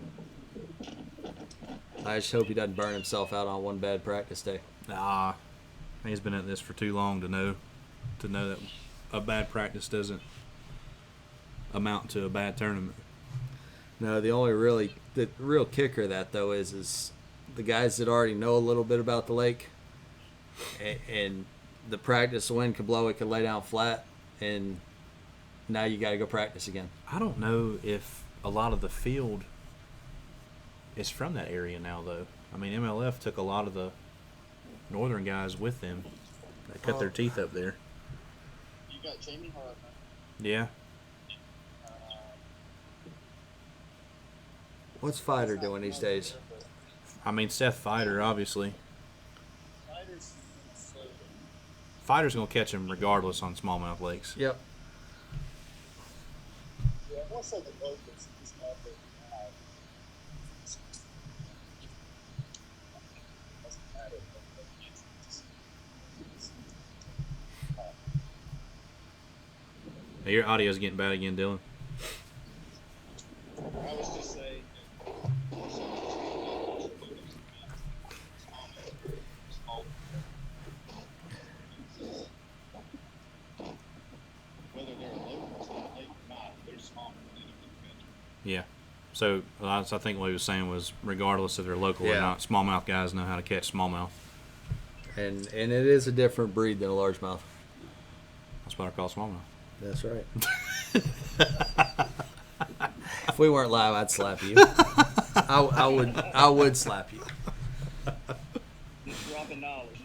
Well, I just hope he doesn't burn himself out on one bad practice day. Nah, he's been at this for too long to know that a bad practice doesn't amount to a bad tournament. No, the real kicker of that though is the guys that already know a little bit about the lake, and the practice, the wind could blow, it could lay down flat, and now you got to go practice again. I don't know if a lot of the field is from that area now, though. I mean, MLF took a lot of the northern guys with them. They cut their teeth up there. You got Jamie Hartman. Yeah. What's Fighter doing these days? I mean, Seth Fighter, obviously. Fighters, so Fighter's going to catch him regardless on smallmouth lakes. Yep. yeah, more so the locals. He's not the doesn't matter. Hey, your audio's getting bad again, Dylan. I was just saying whether they're locals in the lake or not, they're small. Yeah. So I think what he was saying was, regardless if they're local or Yeah. not, smallmouth guys know how to catch smallmouth. And it is a different breed than a largemouth. That's what I call smallmouth. That's right. If we weren't live, I'd slap you. I would slap you. Just dropping knowledge.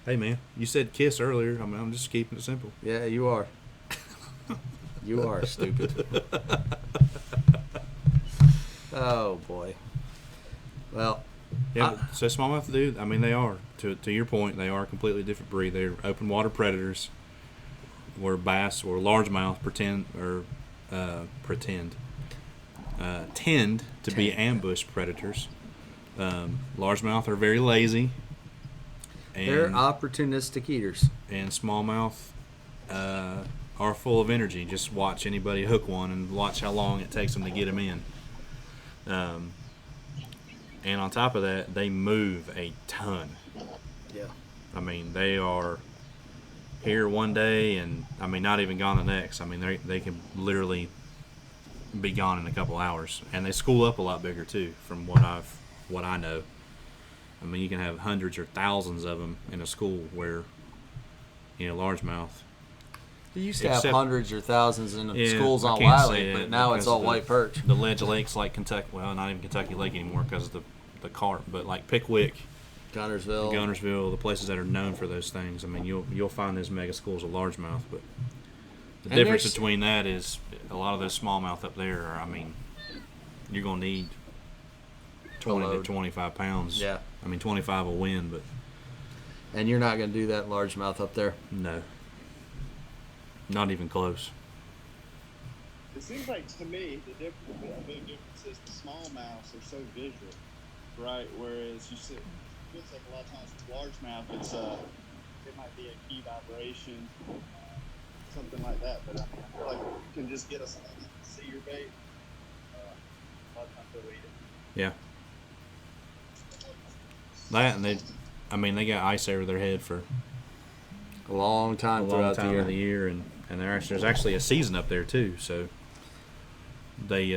Hey, man, you said kiss earlier. I mean, I'm just keeping it simple. Yeah, you are. You are stupid. Oh boy. Well, Yeah, but, so smallmouth, dude. I mean, they are to your point. They are a completely different breed. They're open water predators, where bass or largemouth tend to be ambush predators. Largemouth are very lazy. And, they're opportunistic eaters. and smallmouth are full of energy. Just watch anybody hook one and watch how long it takes them to get them in. And on top of that, they move a ton. Yeah. I mean, they are here one day and, I mean, not even gone the next. I mean, they can literally be gone in a couple hours. And they school up a lot bigger, too, from what I know. I mean, you can have hundreds or thousands of them in a school where, largemouth. You used to have hundreds or thousands in Yeah, schools I on can't Wiley, say but it now it's because all the- white perch. The ledge lakes like Kentucky, well, not even Kentucky Lake anymore because of the carp, but like Pickwick, Gunnersville. the places that are known for those things. I mean, you'll find those mega schools of largemouth, but the And difference there's- between that is a lot of those smallmouth up there are, I mean, you're going to need 20 to load. 25 pounds. Yeah. I mean, 25 will win, but And you're not going to do that largemouth up there. no. Not even close. It seems like to me the big difference is the smallmouths are so visual, right? Whereas it feels like a lot of times with largemouth, it might be a key vibration, something like that. But I feel like you can just get a see your bait. A lot of times they'll eat it. Yeah. That and they got ice over their head for A long a time long throughout time the year. of the year, and there's actually a season up there too. So they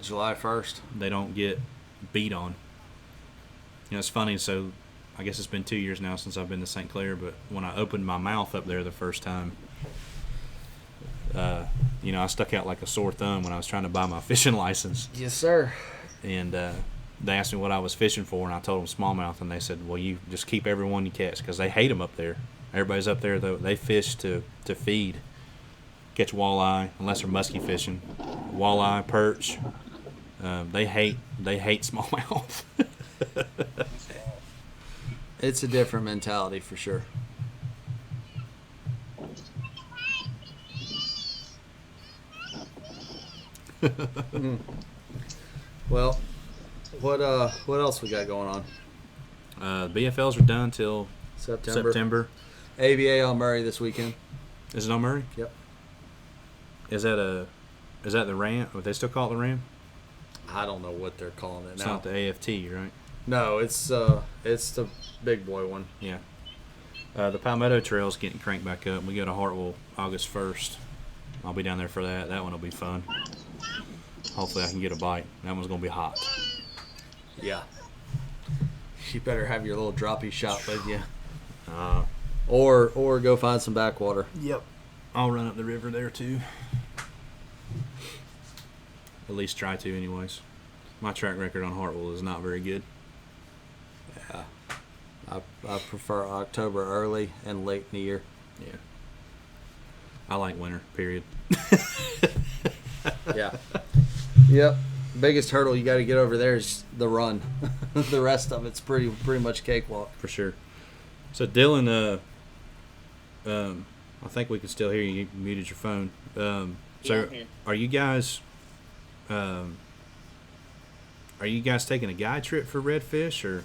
July 1st. they don't get beat on. You know, it's funny. So, I guess it's been 2 years now since I've been to St. Clair. But when I opened my mouth up there the first time, you know, I stuck out like a sore thumb when I was trying to buy my fishing license. Yes, sir. And they asked me what I was fishing for, and I told them smallmouth, and they said, "Well, you just keep every one you catch, because they hate them up there. Everybody's up there though. They fish to feed, catch walleye, unless they're musky fishing, walleye, perch. They hate smallmouth." It's a different mentality for sure. Well, what else we got going on? BFLs are done till September. ABA on Murray this weekend. Is it on Murray? Yep. Is that the Ram? Would they still call it the Ram? I don't know what they're calling it It's now. not the AFT, right? No, it's the big boy one. Yeah. The Palmetto Trail's getting cranked back up. We go to Hartwell August 1st. I'll be down there for that. That one will be fun. Hopefully I can get a bite. That one's going to be hot. Yeah. You better have your little droppy shot with you. Uh, Or go find some backwater. Yep. I'll run up the river there too. At least try to anyways. My track record on Hartwell is not very good. Yeah. I prefer October early and late in the year. Yeah. I like winter, period. Yeah. Yep. Biggest hurdle you got to get over there is the run. The rest of it's pretty much cakewalk. For sure. So Dylan, I think we can still hear you. You muted your phone. Yeah, So I'm here. are you guys taking a guide trip for redfish or?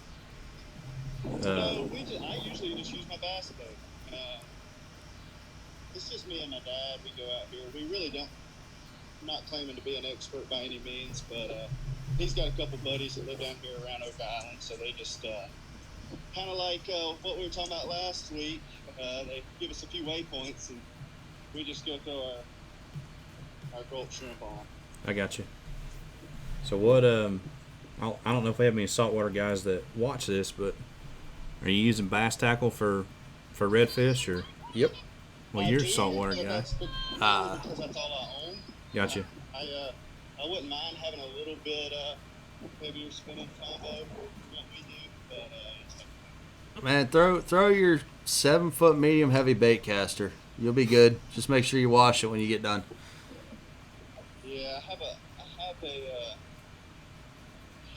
No, I usually just use my bass boat. It's just me and my dad. We go out here. We really don't. I'm not claiming to be an expert by any means, but he's got a couple buddies that live down here around Oak Island, so they just kind of like what we were talking about last week. They give us a few waypoints, and we just go throw our gulp shrimp on. I got you. So what? I don't know if we have any saltwater guys that watch this, but are you using bass tackle for redfish or? Yep. Well, I you're a do, saltwater but guy. that's because that's all I own. Gotcha. I wouldn't mind having a little bit heavier spinning combo for what we do, but Man, throw your 7-foot medium heavy bait caster. You'll be good. Just make sure you wash it when you get done. yeah, I have a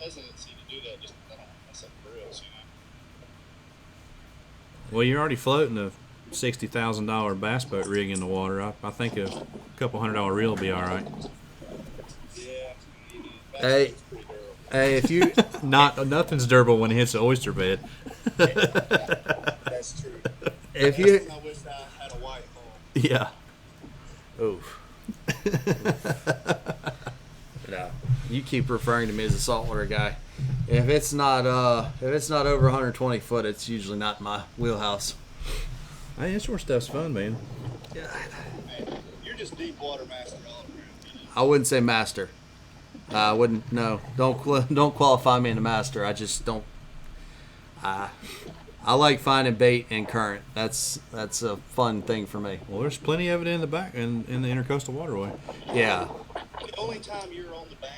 hesitancy to do that just because I don't want to mess up the grills, you know. Well, you're already floating a $60,000 bass boat rig in the water. I think a couple $100 reel will be all right. Yeah. Hey, hey, if you Nothing's durable when it hits the oyster bed. That's true. if you I wish I had a white hole. Yeah. oof. No, you keep referring to me as a saltwater guy. If it's not over 120 foot, it's usually not my wheelhouse. Hey, that short stuff's fun, man. Hey, you're just deep water master all around. You know? I wouldn't say master. I wouldn't. No, don't qualify me in a master. I just don't. I like finding bait in current. That's a fun thing for me. Well, there's plenty of it in the back in the intercoastal waterway. Yeah. The only time you're on the bank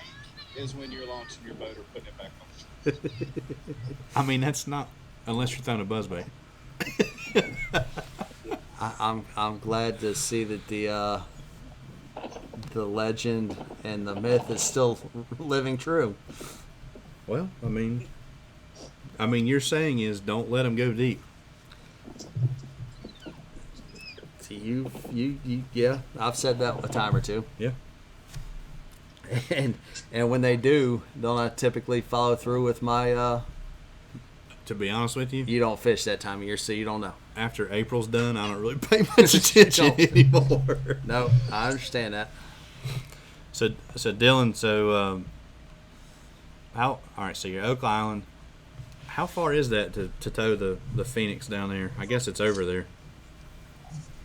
is when you're launching your boat or putting it back on. I mean, that's not unless you're throwing a buzzbait. I'm glad to see that the legend and the myth is still living true. Well, I mean, your saying is don't let them go deep. See, you yeah, I've said that a time or two. Yeah. And when they do, don't I typically follow through with my To be honest with you, you don't fish that time of year, so you don't know. after April's done, I don't really pay much attention Don't. anymore. No, I understand that. So Dylan, all right, so you're Oak Island. How far is that to tow the Phoenix down there? I guess it's over there.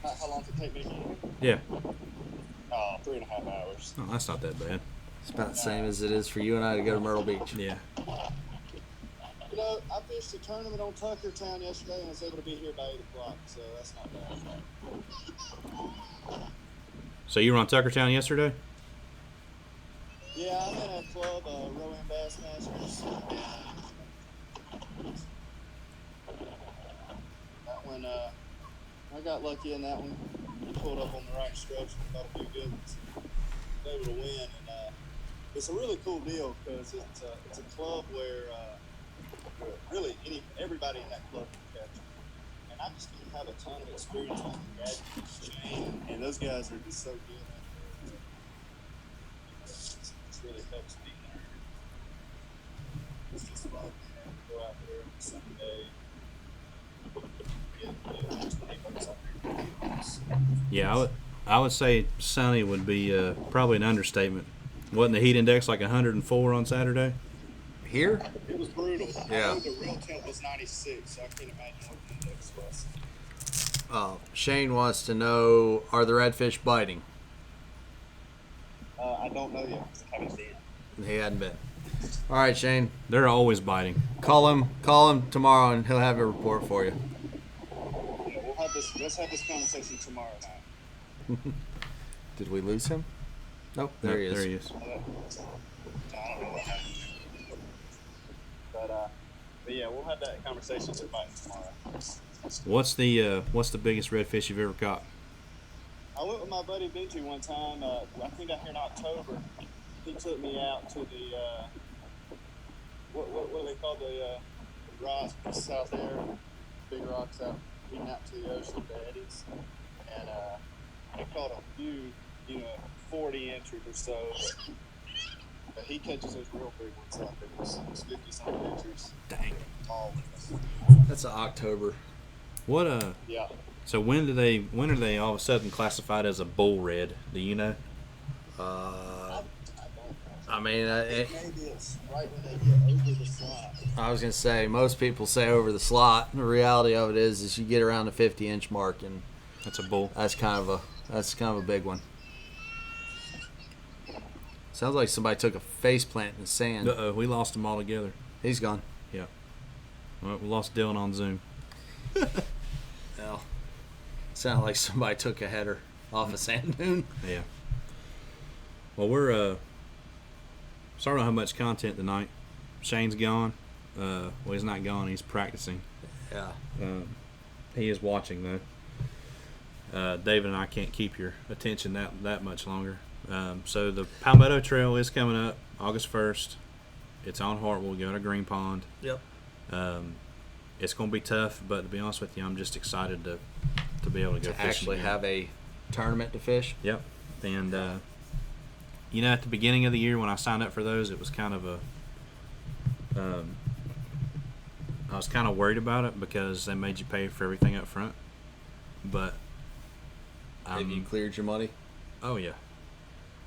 How long does it take me to get Yeah. here? 3.5 hours. Oh, that's not that bad. It's about the same as it is for you and I to go to Myrtle Beach. Yeah. You know, I fished a tournament on Tuckertown yesterday and was able to be here by 8 o'clock, so that's not bad. So you were on Tuckertown yesterday? Yeah, I'm in a club, Rowan Bassmasters. That one, I got lucky in that one. Pulled up on the right instructions, got a few good ones. Was able to win, and it's a really cool deal because it's a club where really everybody in that club can catch. And I just didn't have a ton of experience on the gadget chain, and those guys are just so good at it. It's really helps me learn. It's just about go out there on Sunday, get $20 out there. Yeah, I would say sunny would be probably an understatement. Wasn't the heat index like 104 on Saturday? Here? It was brutal. Yeah. I know the real temp was 96, so I can't imagine what the index was. Shane wants to know, are the redfish biting? I don't know yet. I haven't seen it. He hadn't been. All right, Shane. They're always biting. Call him tomorrow, and he'll have a report for you. Yeah, let's have this conversation tomorrow night. Did we lose him? Nope, there he is. There he is. I don't know what happened. But yeah, we'll have that conversation tomorrow. What's the biggest redfish you've ever caught? I went with my buddy Benji one time. I think out here in October. He took me out to the what do they call the rocks out there? Big rocks out leading out to the ocean, the eddies. And I caught a few, 40-inchers or so. But he catches those real big ones out there. It's 50-something inches. Dang. Tall. That's an October. What Yeah. So when are they all of a sudden classified as a bull red? Do you know? I mean, Maybe it's right when they get over the slot. I was gonna say most people say over the slot. The reality of it is you get around the 50-inch mark, and That's a bull. that's kind of a big one. Sounds like somebody took a face plant in the sand. Uh-oh, we lost them all together. He's gone. Yeah. Well, we lost Dylan on Zoom. Well, sounded like somebody took a header off a sand dune. Yeah. Well, we're sorry I don't have much content tonight. Shane's gone. Well, he's not gone. He's practicing. Yeah. He is watching though. David and I can't keep your attention that much longer. So the Palmetto Trail is coming up August 1st. It's on Hartwell. Go to Green Pond. Yep. It's going to be tough, but to be honest with you, I'm just excited to be able to go fishing Actually again. have a tournament to fish. Yep. And at the beginning of the year when I signed up for those, it was kind of I was kind of worried about it because they made you pay for everything up front. But Have you cleared your money? Oh yeah.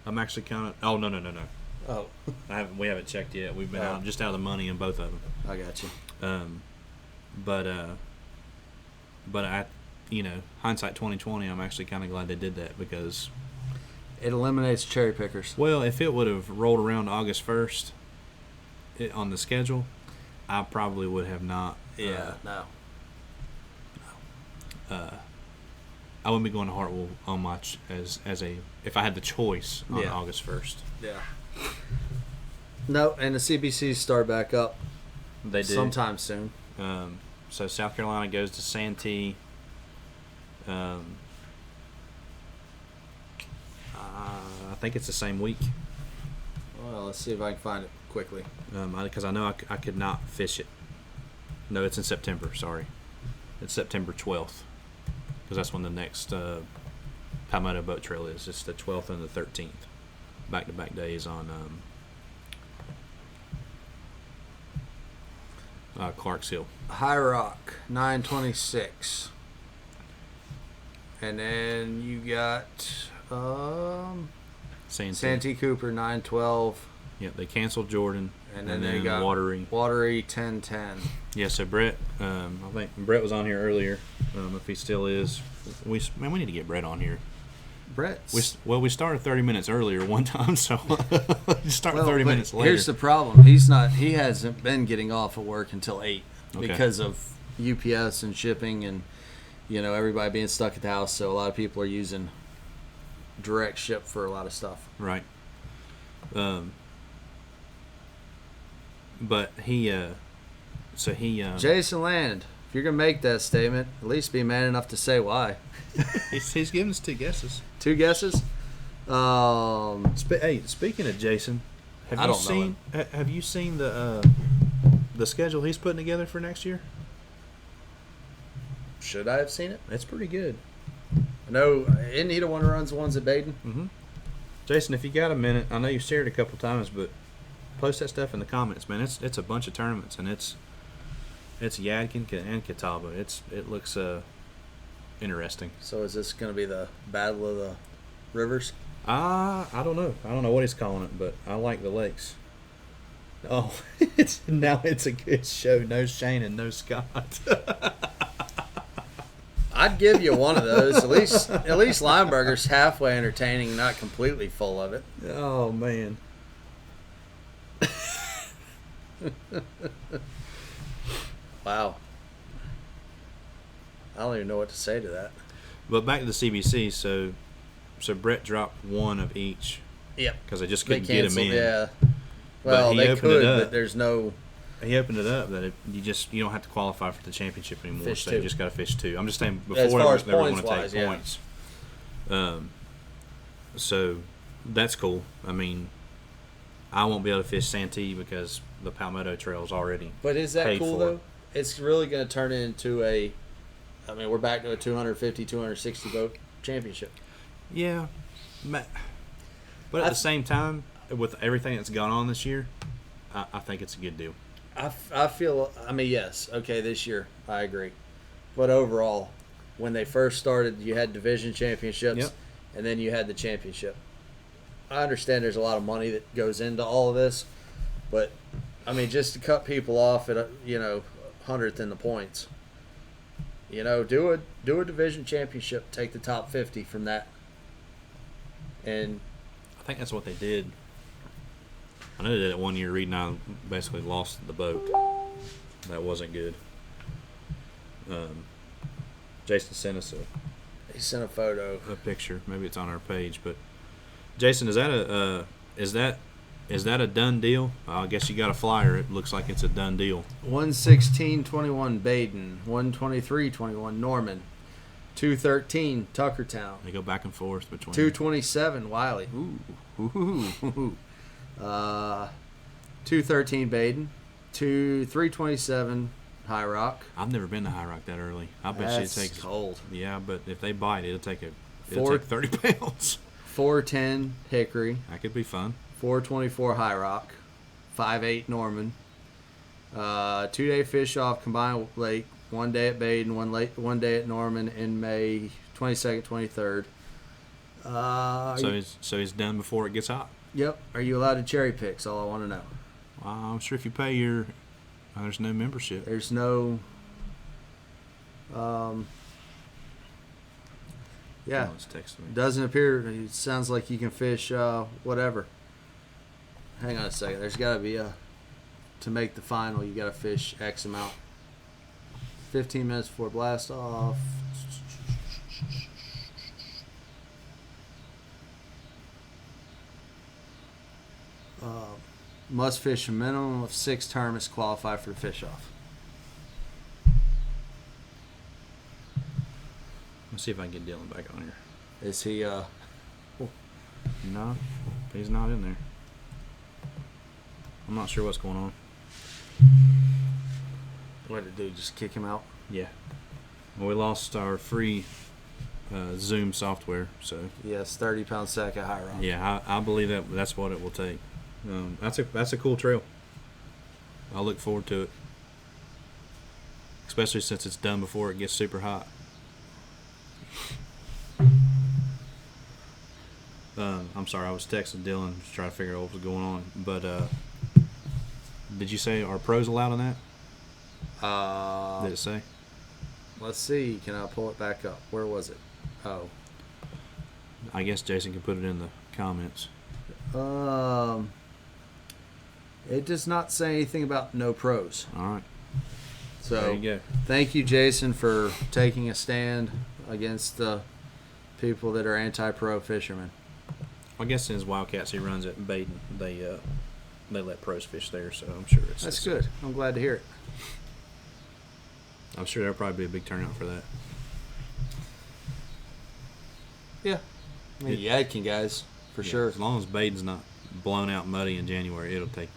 I'm actually kind of. Oh no. Oh, We haven't checked yet. We've been Oh. out of the money in both of them. I got you. But I, hindsight 2020, I'm actually kind of glad they did that because, It eliminates cherry pickers. well, if it would have rolled around August 1st on the schedule, I probably would have not. No. I wouldn't be going to Hartwell on much if I had the choice on Yeah. August 1st. Yeah. No, and the CBCs start back up They do. sometime soon. So South Carolina goes to Santee. I think it's the same week. Well, let's see if I can find it quickly. Because I know I could not fish it. No, it's in September. Sorry, it's September 12th, because that's when the next Palmetto Boat Trail is. It's the 12th and the 13th, back-to-back days on Clark's Hill. High Rock, 926. And then you got Santee. Santee Cooper, 912. Yeah, they canceled Jordan, And then they got Watery. Watery, 1010. Yeah, so Brett, I think Brett was on here earlier. If he still is, we need to get Brett on here. Brett's. We started 30 minutes earlier one time, so you start 30 but minutes later. Here's the problem. He hasn't been getting off of work until 8 because of UPS and shipping and, everybody being stuck at the house. So a lot of people are using direct ship for a lot of stuff. Right. But he Jason Land, if you're going to make that statement, at least be man enough to say why. he's given us 2 guesses. 2 guesses? Hey, speaking of Jason, have you seen the schedule he's putting together for next year? Should I have seen it? It's pretty good. No, isn't he the one who runs the ones at Baden? Mm-hmm. Jason, if you got a minute, I know you've shared it a couple times, but post that stuff in the comments, man. It's a bunch of tournaments, and it's Yadkin and Catawba. It looks interesting. So is this going to be the Battle of the Rivers? I don't know. I don't know what he's calling it, but I like the lakes. Oh, now it's a good show. No Shane and no Scott. I'd give you one of those. At least Lineburger's halfway entertaining, not completely full of it. Oh man. Wow. I don't even know what to say to that. But back to the CBC, so Brett dropped one of each. Yep. Because they just couldn't get him in. Yeah. Well, they could, but there's no. He opened it up that you don't have to qualify for the championship anymore. Fish so 2. you just got to fish 2. I'm just saying As before far as they were going to points-wise, take yeah. points. So that's cool. I mean, I won't be able to fish Santee because the Palmetto Trail is already. But is that paid cool for. though? It's really going to turn into a. I mean, we're back to a 250, 260 boat championship. Yeah, but at the same time, with everything that's gone on this year, I think it's a good deal. I feel. I mean, yes, okay, this year I agree, but overall, when they first started, you had division championships, Yep. and then you had the championship. I understand there's a lot of money that goes into all of this, but I mean, just to cut people off at a 100th in the points. Do a division championship. Take the top 50 from that. And I think that's what they did. I know they did it one year. Reed and I basically lost the boat. That wasn't good. Jason sent us he sent a photo. a picture. Maybe it's on our page. But Jason, is that a done deal? I guess you got a flyer. It looks like it's a done deal. 116.21 Baden, 123.21 Norman, 213 Tuckertown. They go back and forth between 227 Wiley. Ooh. 213 Baden, 327 High Rock. I've never been to High Rock that early. I bet That's you it takes cold. Yeah, but if they bite, it'll take 30 pounds. 410 Hickory, That could be fun. 424 High Rock, 58 Norman. 2-day fish off combined lake. 1 day at Baden, 1 day at Norman in May 22nd, 23rd. So he's done before it gets hot. Yep. Are you allowed to cherry pick? That's all I want to know. I'm sure if you pay your, there's no membership. There's no. Yeah. Oh, it's texting me. Doesn't appear. It sounds like you can fish whatever. Hang on a second. There's got to be to make the final. You got to fish X amount. 15 minutes before blast off. Must fish a minimum of 6 tournaments to qualify for the fish off. Let's see if I can get Dylan back on here. Is he? No, he's not in there. I'm not sure what's going on. What did it do? Just kick him out? Yeah. Well, we lost our free Zoom software, so Yes, 30 pound sack at High Rock. yeah, I believe that's what it will take. That's a cool trail. I look forward to it, especially since it's done before it gets super hot. I'm sorry, I was texting Dylan to try to figure out what was going on. But did you say are pros allowed on that? Did it say? Let's see. Can I pull it back up? Where was it? Oh. I guess Jason can put it in the comments. It does not say anything about no pros. All right. So There you go. thank you, Jason, for taking a stand against the people that are anti-pro fishermen. I guess since Wildcats he runs it in Baden, they let pros fish there, so I'm sure That's good. I'm glad to hear it. I'm sure there'll probably be a big turnout for that. Yeah. I mean, Yadkin guys, for sure. As long as Baden's not blown out muddy in January, it'll take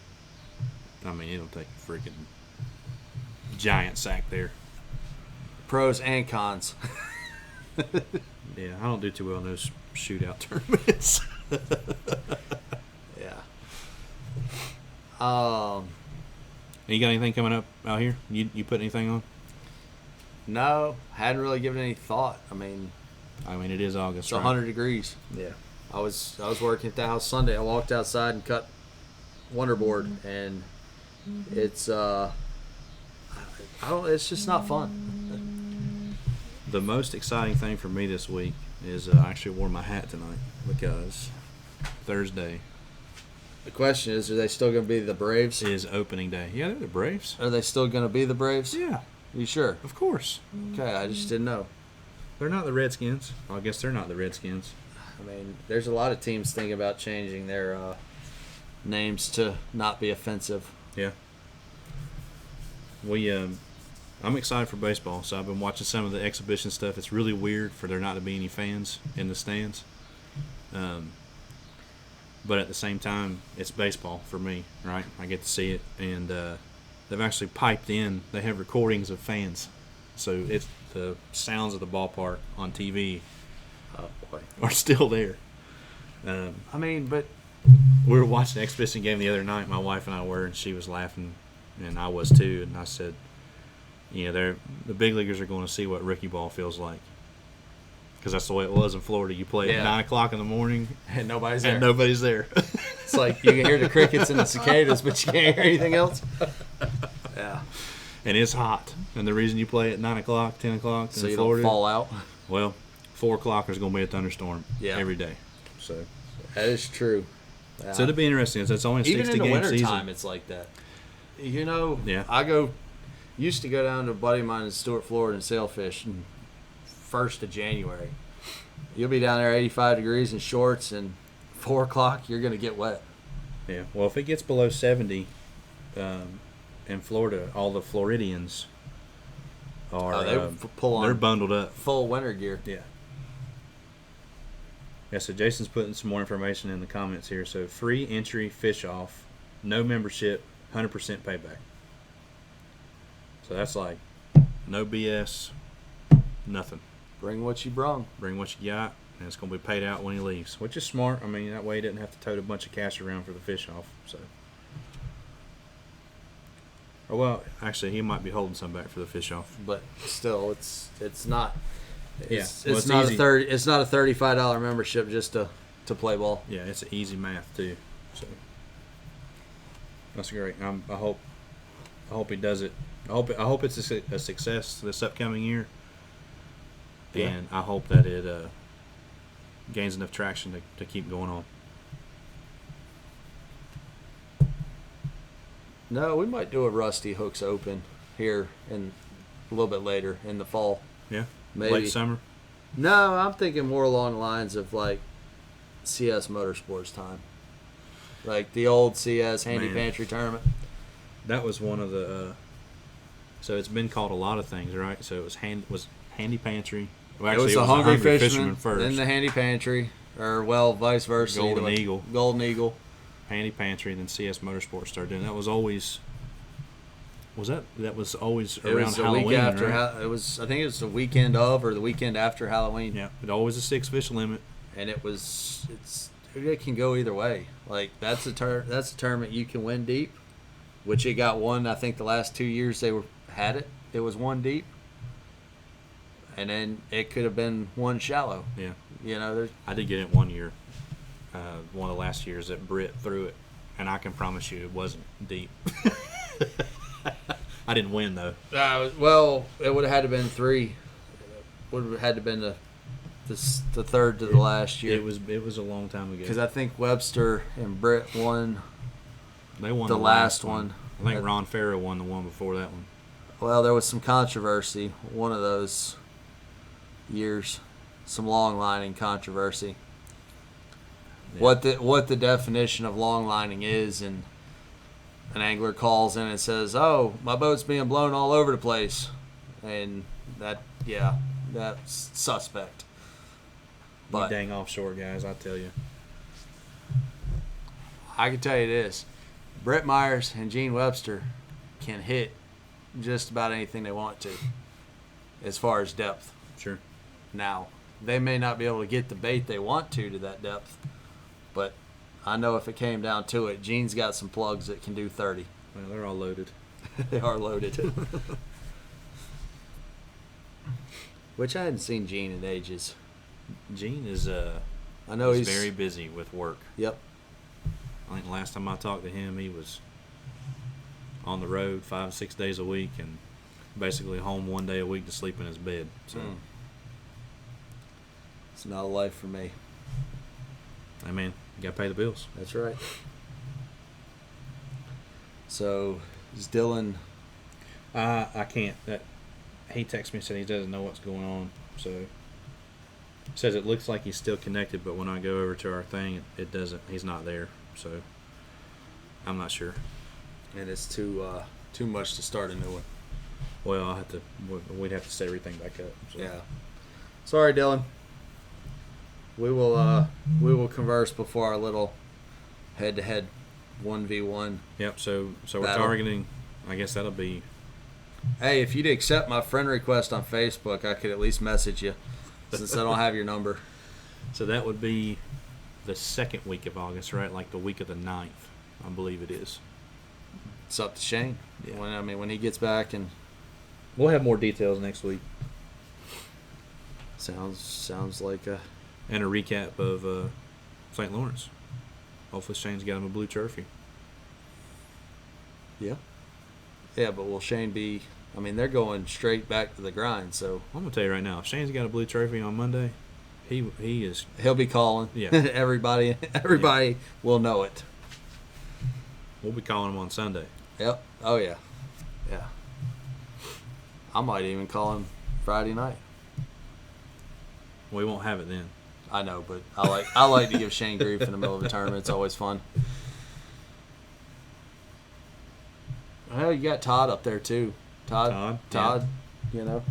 a freaking giant sack there. Pros and cons. Yeah, I don't do too well in those shootout tournaments. Yeah. You got anything coming up out here? You put anything on? No, hadn't really given any thought. I mean, it is August. it's right? 100 degrees. Yeah. I was working at the house Sunday. I walked outside and cut wonderboard, and it's it's just not fun. The most exciting thing for me this week is I actually wore my hat tonight because Thursday The question is, are they still going to be the Braves? is opening day. Yeah, they're the Braves. Are they still going to be the Braves? Yeah, You sure? of course. Okay, I just didn't know. They're not the Redskins. Well, I guess they're not the Redskins. I mean, there's a lot of teams thinking about changing their names to not be offensive. Yeah. I'm excited for baseball, so I've been watching some of the exhibition stuff. It's really weird for there not to be any fans in the stands. But at the same time, it's baseball for me, right? I get to see it, and they've actually piped in. They have recordings of fans, so it's the sounds of the ballpark on TV Oh boy. are still there. I mean, but We were watching an exhibition game the other night. My wife and I were, and she was laughing, and I was too. And I said, the big leaguers are going to see what rookie ball feels like, because that's the way it was in Florida. You play at 9 o'clock in the morning, and nobody's and nobody's there. It's like you can hear the crickets and the cicadas, but you can't hear anything else. Yeah. And it's hot. And the reason you play at 9 o'clock, 10 o'clock So in you Florida, don't fall out. well, 4 o'clock there's going to be a thunderstorm every day. So That is true. Yeah. it'll be interesting. It's only a 60 Even in the game winter season. time, it's like that. Yeah. I used to go down to a buddy of mine in Stuart, Florida, and sailfish. 1st of January, you'll be down there 85 degrees in shorts, and 4 o'clock you're gonna get wet. Yeah. Well, if it gets below 70 in Florida, all the Floridians are pull on they're bundled up. full winter gear. Yeah. Yeah, so Jason's putting some more information in the comments here. So free entry, fish off, no membership, 100% payback. So that's like no BS, nothing. Bring what you brung. Bring what you got, and it's going to be paid out when he leaves, which is smart. I mean, that way he doesn't have to tote a bunch of cash around for the fish off. So, or well, actually, he might be holding some back for the fish off. But still, it's not. It's Well, it's not easy. It's not a $35 membership just to play ball. Yeah, it's an easy math too. So that's great. I hope he does it. I hope it's a success this upcoming year. Yeah. And I hope that it gains enough traction to keep going on. No, we might do a Rusty Hooks Open here in a little bit later in the fall. Yeah, Maybe. late summer. No, I'm thinking more along the lines of like CS Motorsports time, like the old CS Handy Man. Pantry tournament. That was one of the. So it's been called a lot of things, right? So it was Handy Pantry. Well, It actually, was it the was Hungry Fisherman Fisherman, first. then the Handy Pantry, or well, vice versa. Golden either way. Eagle. Golden Eagle. Handy Pantry, then CS Motorsports started doing. That was always. That was always It around was the Halloween, week after. right? It was. I think it was the weekend of or the weekend after Halloween. Yeah, but always a 6 fish limit. And it can go either way. Like that's a tournament you can win deep, which it got one. I think the last 2 years had it. It was one deep, and then it could have been one shallow. Yeah, There's I did get it one year. One of the last years that Britt threw it, and I can promise you it wasn't deep. I didn't win though. well, it would have had to been three. Would have had to been the the third to the last year. It was a long time ago. Because I think Webster and Britt won. They won the last one. I think Ron Farrow won the one before that one. Well, there was some controversy one of those years, some long lining controversy. Yeah. What the definition of long lining is, and an angler calls in and says, "Oh, my boat's being blown all over the place," and that's suspect. You dang offshore guys, I tell you. I can tell you this: Brett Myers and Gene Webster can hit just about anything they want to, as far as depth. Sure. Now, they may not be able to get the bait they want to that depth, but I know if it came down to it, Gene's got some plugs that can do 30. Well, they're all loaded. They are loaded. Which I hadn't seen Gene in ages. Gene is I know he's very busy with work. Yep. I think the last time I talked to him, he was on the road 5-6 days a week and basically home 1 day a week to sleep in his bed. So it's not a life for me. I mean, you got to pay the bills. That's right. So, is Dylan... I can't. He texted me and said he doesn't know what's going on. So, he says it looks like he's still connected, but when I go over to our thing, it doesn't. He's not there. So, I'm not sure. And it's too much to start a new one. Well, we'd have to set everything back up. So. Yeah. Sorry, Dylan. We will converse before our little head-to-head 1v1. Yep. So we're battle. targeting. I guess that'll be. Hey, if you'd accept my friend request on Facebook, I could at least message you, since I don't have your number. So that would be the second week of August, right? Like the week of the 9th, I believe it is. It's up to Shane. Yeah. When he gets back, and We'll have more details next week. sounds like a... And a recap of St. Lawrence. Hopefully Shane's got him a blue trophy. Yeah. Yeah, but will Shane be... I mean, they're going straight back to the grind, so... I'm going to tell you right now, if Shane's got a blue trophy on Monday, he is... He'll be calling. Yeah. Everybody will know it. We'll be calling him on Sunday. Yep. Oh, yeah. Yeah. I might even call him Friday night. We won't have it then. I know, but I like to give Shane grief in the middle of a tournament. It's always fun. Well, you got Todd up there too. Todd. Yeah. You know.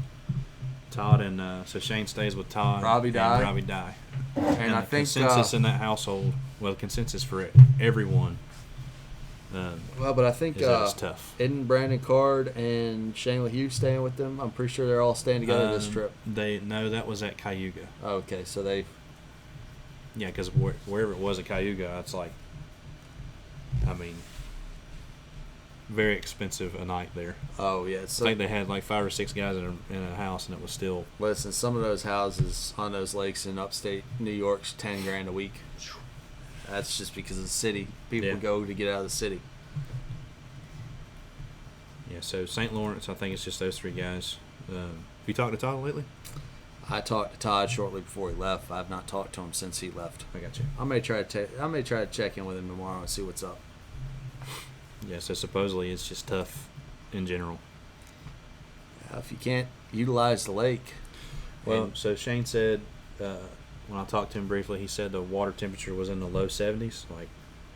Todd and so Shane stays with Todd. Robbie and Dye. Robbie Dye. And I the think consensus in that household. Well, consensus for everyone. Well, but I think is that it's tough. Isn't Brandon Card and Shane LaHue staying with them? I'm pretty sure they're all staying together this trip. That was at Cayuga. Oh, okay, so they... Yeah, because wherever it was at Cayuga, it's like, I mean, very expensive a night there. Oh, yeah. So, I think they had like 5 or 6 guys in a house, and it was still... Listen, some of those houses on those lakes in upstate New York's $10,000 a week. That's just because of the city. People go to get out of the city. Yeah, so St. Lawrence, I think it's just those 3 guys. Have you talked to Todd lately? I talked to Todd shortly before he left. I've not talked to him since he left. I got you. I may try to check in with him tomorrow and see what's up. Yeah, so supposedly it's just tough in general. If you can't utilize the lake. Well, so Shane said, when I talked to him briefly, he said the water temperature was in the low 70s, like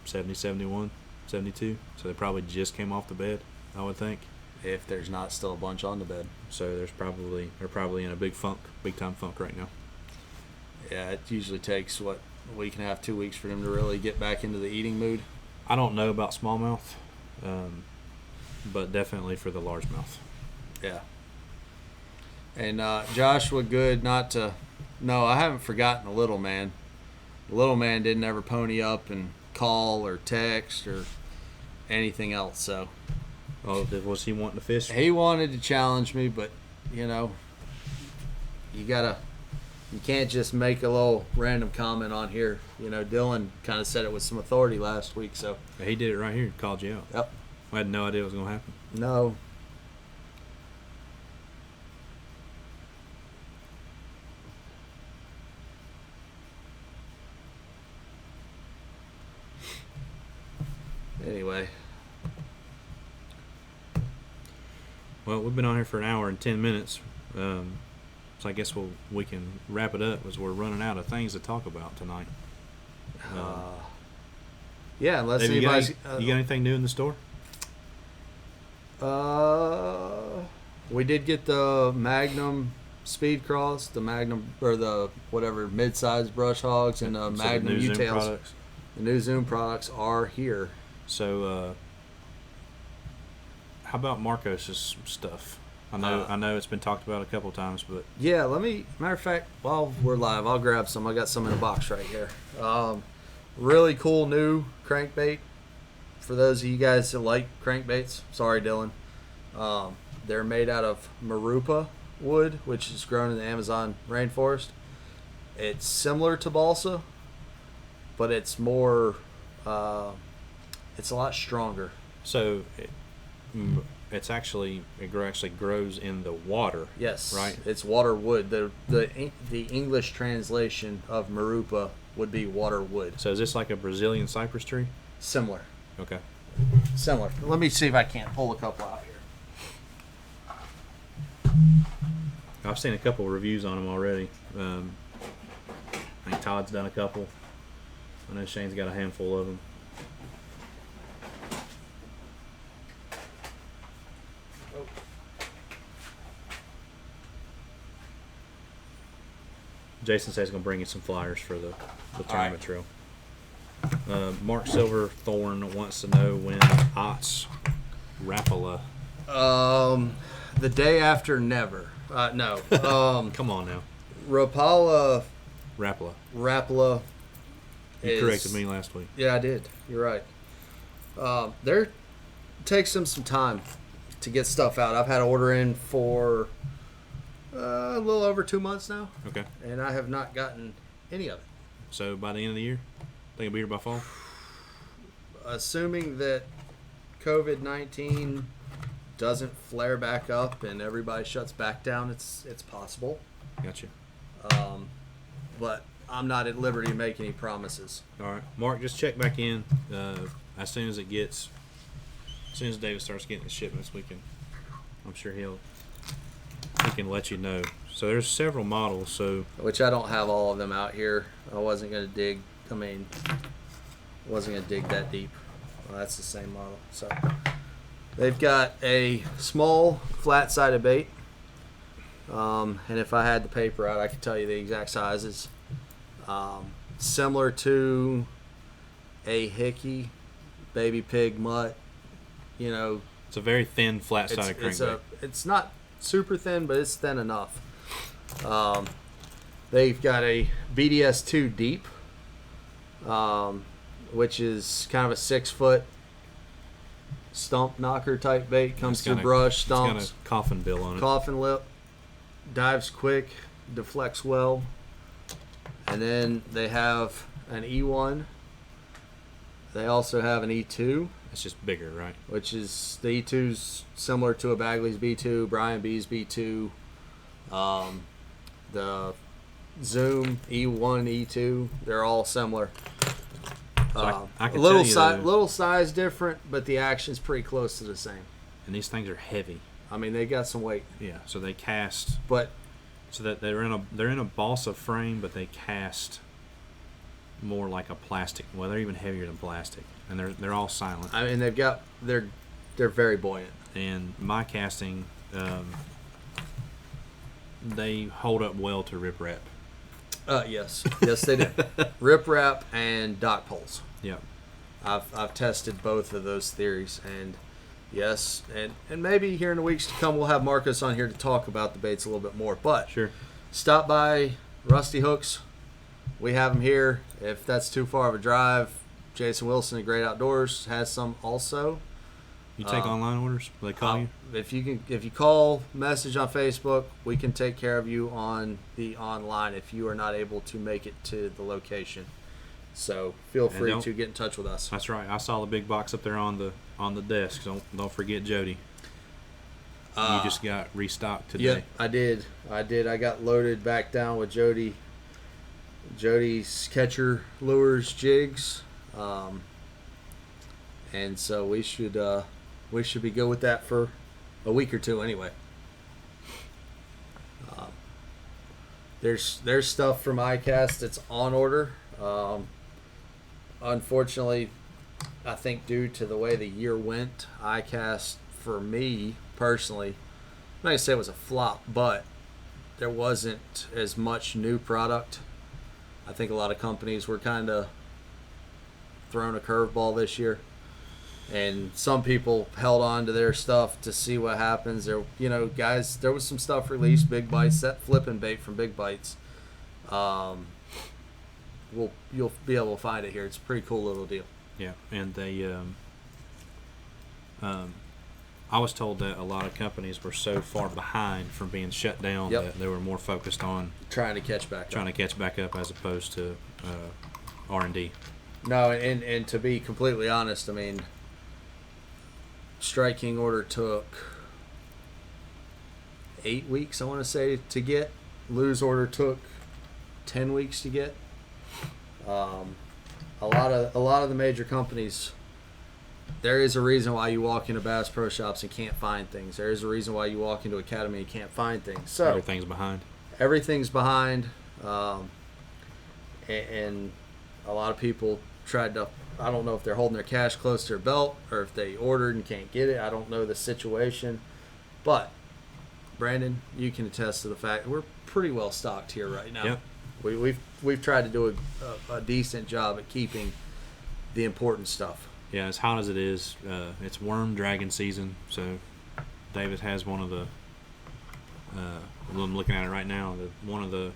70, 71, 72. So they probably just came off the bed, I would think. If there's not still a bunch on the bed. So they're probably in a big time funk right now. Yeah, it usually takes, a week and a half, 2 weeks for them to really get back into the eating mood. I don't know about smallmouth, but definitely for the largemouth. Yeah. And Joshua Good, no, I haven't forgotten the little man. The little man didn't ever pony up and call or text or anything else, so. Oh, was he wanting to fish? He wanted to challenge me, but, you can't just make a little random comment on here. Dylan kind of said it with some authority last week, so. He did it right here. Called you out. Yep. I had no idea what was going to happen. No. Anyway, Well, we've been on here for an hour and 10 minutes. So I guess we can wrap it up as we're running out of things to talk about tonight. yeah, unless Have you got anybody's... you got anything new in the store? We did get the Magnum Speed Cross, the Magnum, or the whatever, mid-sized brush hogs, and the So Magnum new Zoom U-tails. products. The new Zoom products are here. So, how about Marcos's stuff? I know it's been talked about a couple times, but Yeah, matter of fact, while we're live, I'll grab some. I got some in a box right here. Really cool new crankbait. For those of you guys that like crankbaits, sorry, Dylan. They're made out of marupa wood, which is grown in the Amazon rainforest. It's similar to balsa, but it's more, it's a lot stronger. so it actually grows in the water. Yes, Right. It's water wood. The English translation of marupa would be water wood. So is this like a Brazilian cypress tree? Similar. Okay. Similar. Let me see if I can't pull a couple out here. I've seen a couple of reviews on them already. I think Todd's done a couple. I know Shane's got a handful of them. Jason says he's going to bring you some flyers for the tournament trail. Mark Silverthorne wants to know when Ott's Rapala. The day after never. No. Come on now. Rapala Rapala. You corrected me last week. Yeah, I did. You're right. There takes them some time to get stuff out. I've had an order in for a little over 2 months now, Okay. and I have not gotten any of it. So by the end of the year, think it'll be here by fall? Assuming that COVID-19 doesn't flare back up and everybody shuts back down, it's possible. Gotcha. But I'm not at liberty to make any promises. All right, Mark, just check back in as soon as David starts getting the shipments. I'm sure he can let you know. So there's several models. So Which I don't have all of them out here. I wasn't going to dig. Wasn't going to dig that deep. Well, that's the same model. So they've got a small flat-sided bait. And if I had the paper out, I could tell you the exact sizes. Similar to a hickey, baby pig, mutt. it's a very thin, flat-sided crankbait. It's not super thin, but it's thin enough. They've got a BDS2 deep, which is kind of a 6-foot stump knocker type bait. Comes through brush, stumps. It's got a coffin bill on it. Coffin lip, dives quick, deflects well. And then they have an E1. They also have an E2. It's just bigger, right? Which is, the E2's similar to a Bagley's B2, Brian B's B2. The Zoom E1, E2, they're all similar. So I can a little tell you little size different, but the action's pretty close to the same. And these things are heavy. I mean, they got some weight, Yeah. So they cast. but So that they're in a balsa frame, but they cast more like a plastic. Well, they're even heavier than plastic, and they're all silent. I mean they're very buoyant. And my casting, they hold up well to riprap. Yes, they do. Rip wrap and dock poles. Yeah. I've tested both of those theories, and yes, and maybe here in the weeks to come we'll have Marcus on here to talk about the baits a little bit more. But Sure. stop by Rusty Hooks. We have them here. If that's too far of a drive, Jason Wilson at Great Outdoors has some also. You take online orders? Will they call you? If you call, message on Facebook, we can take care of you on the online if you are not able to make it to the location. So feel free to get in touch with us. That's right. I saw the big box up there on the desk. Don't forget Jody. You just got restocked today. Yep, I did. I got loaded back down with Jody's catcher lures jigs, and so we should be good with that for a week or two anyway. There's stuff from iCast that's on order. Unfortunately, I think due to the way the year went, iCast for me personally, I'm not gonna say it was a flop, but there wasn't as much new product. I think a lot of companies were kind of thrown a curveball this year, and some people held on to their stuff to see what happens. There, guys, there was some stuff released. Big Bites, that flipping bait from Big Bites. You'll be able to find it here. It's a pretty cool little deal. Yeah, and they, I was told that a lot of companies were so far behind from being shut down that they were more focused on trying to catch back up as opposed to R&D. No, and to be completely honest, I mean, Strike King order took 8 weeks, I want to say, to get. Lou's order took 10 weeks to get. A lot of the major companies, there is a reason why you walk into Bass Pro Shops and can't find things. There is a reason why you walk into Academy and can't find things. So everything's behind. And a lot of people tried to. I don't know if they're holding their cash close to their belt or if they ordered and can't get it. I don't know the situation, but Brandon, you can attest to the fact we're pretty well stocked here right now. Yep. We've tried to do a decent job at keeping the important stuff. Yeah, as hot as it is, it's worm dragon season. So David has one of the. I'm looking at it right now. One of the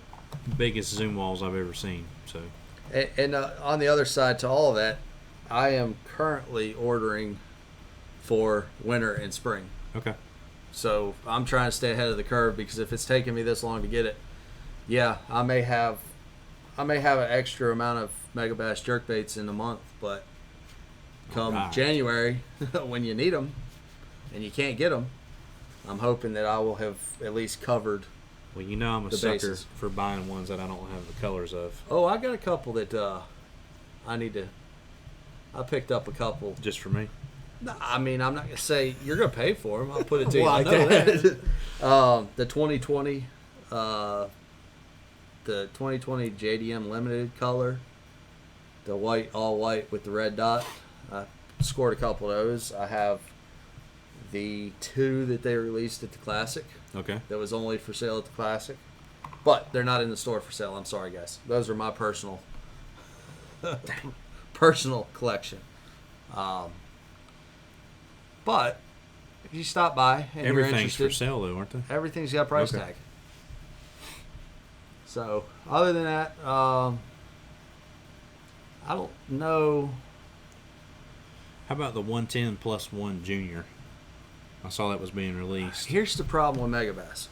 biggest zoom walls I've ever seen. So. And on the other side to all of that, I am currently ordering for winter and spring. Okay. So I'm trying to stay ahead of the curve because if it's taking me this long to get it, yeah, I may have an extra amount of Megabass jerkbaits in a month, but come January when you need them and you can't get them, I'm hoping that I will have at least covered. Well, I'm a sucker for buying ones that I don't have the colors of. Oh, I got a couple that I picked up a couple. Just for me? No, I mean, I'm not going to say you're going to pay for them. I'll put it to you Well, like that. The 2020 JDM Limited color, the white, all white with the red dot. I scored a couple of those. I have the 2 that they released at the Classic. Okay. That was only for sale at the Classic. But they're not in the store for sale. I'm sorry, guys. Those are my personal collection. But if you stop by and you're interested, everything's for sale though, aren't they? Everything's got a price tag. So other than that, I don't know. How about the 110 plus 1 Junior? I saw that was being released. Here's the problem with Megabass.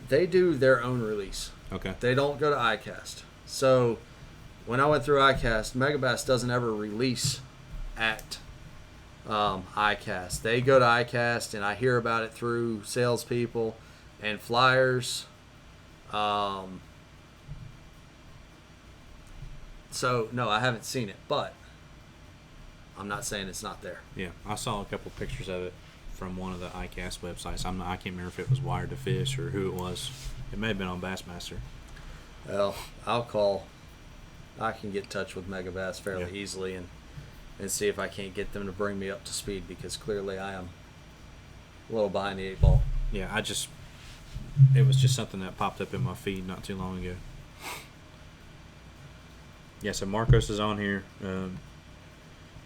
They do their own release. Okay. They don't go to iCast. So when I went through iCast, Megabass doesn't ever release at iCast. They go to iCast, and I hear about it through salespeople and flyers. So, no, I haven't seen it, but I'm not saying it's not there. Yeah, I saw a couple pictures of it from one of the iCast websites. I can't remember if it was Wired to Fish or who it was. It may have been on Bassmaster. Well, I can get in touch with Megabass fairly easily and see if I can't get them to bring me up to speed because clearly I am a little behind the 8 ball. Yeah, it was just something that popped up in my feed not too long ago. Yeah, so Marcos is on here. If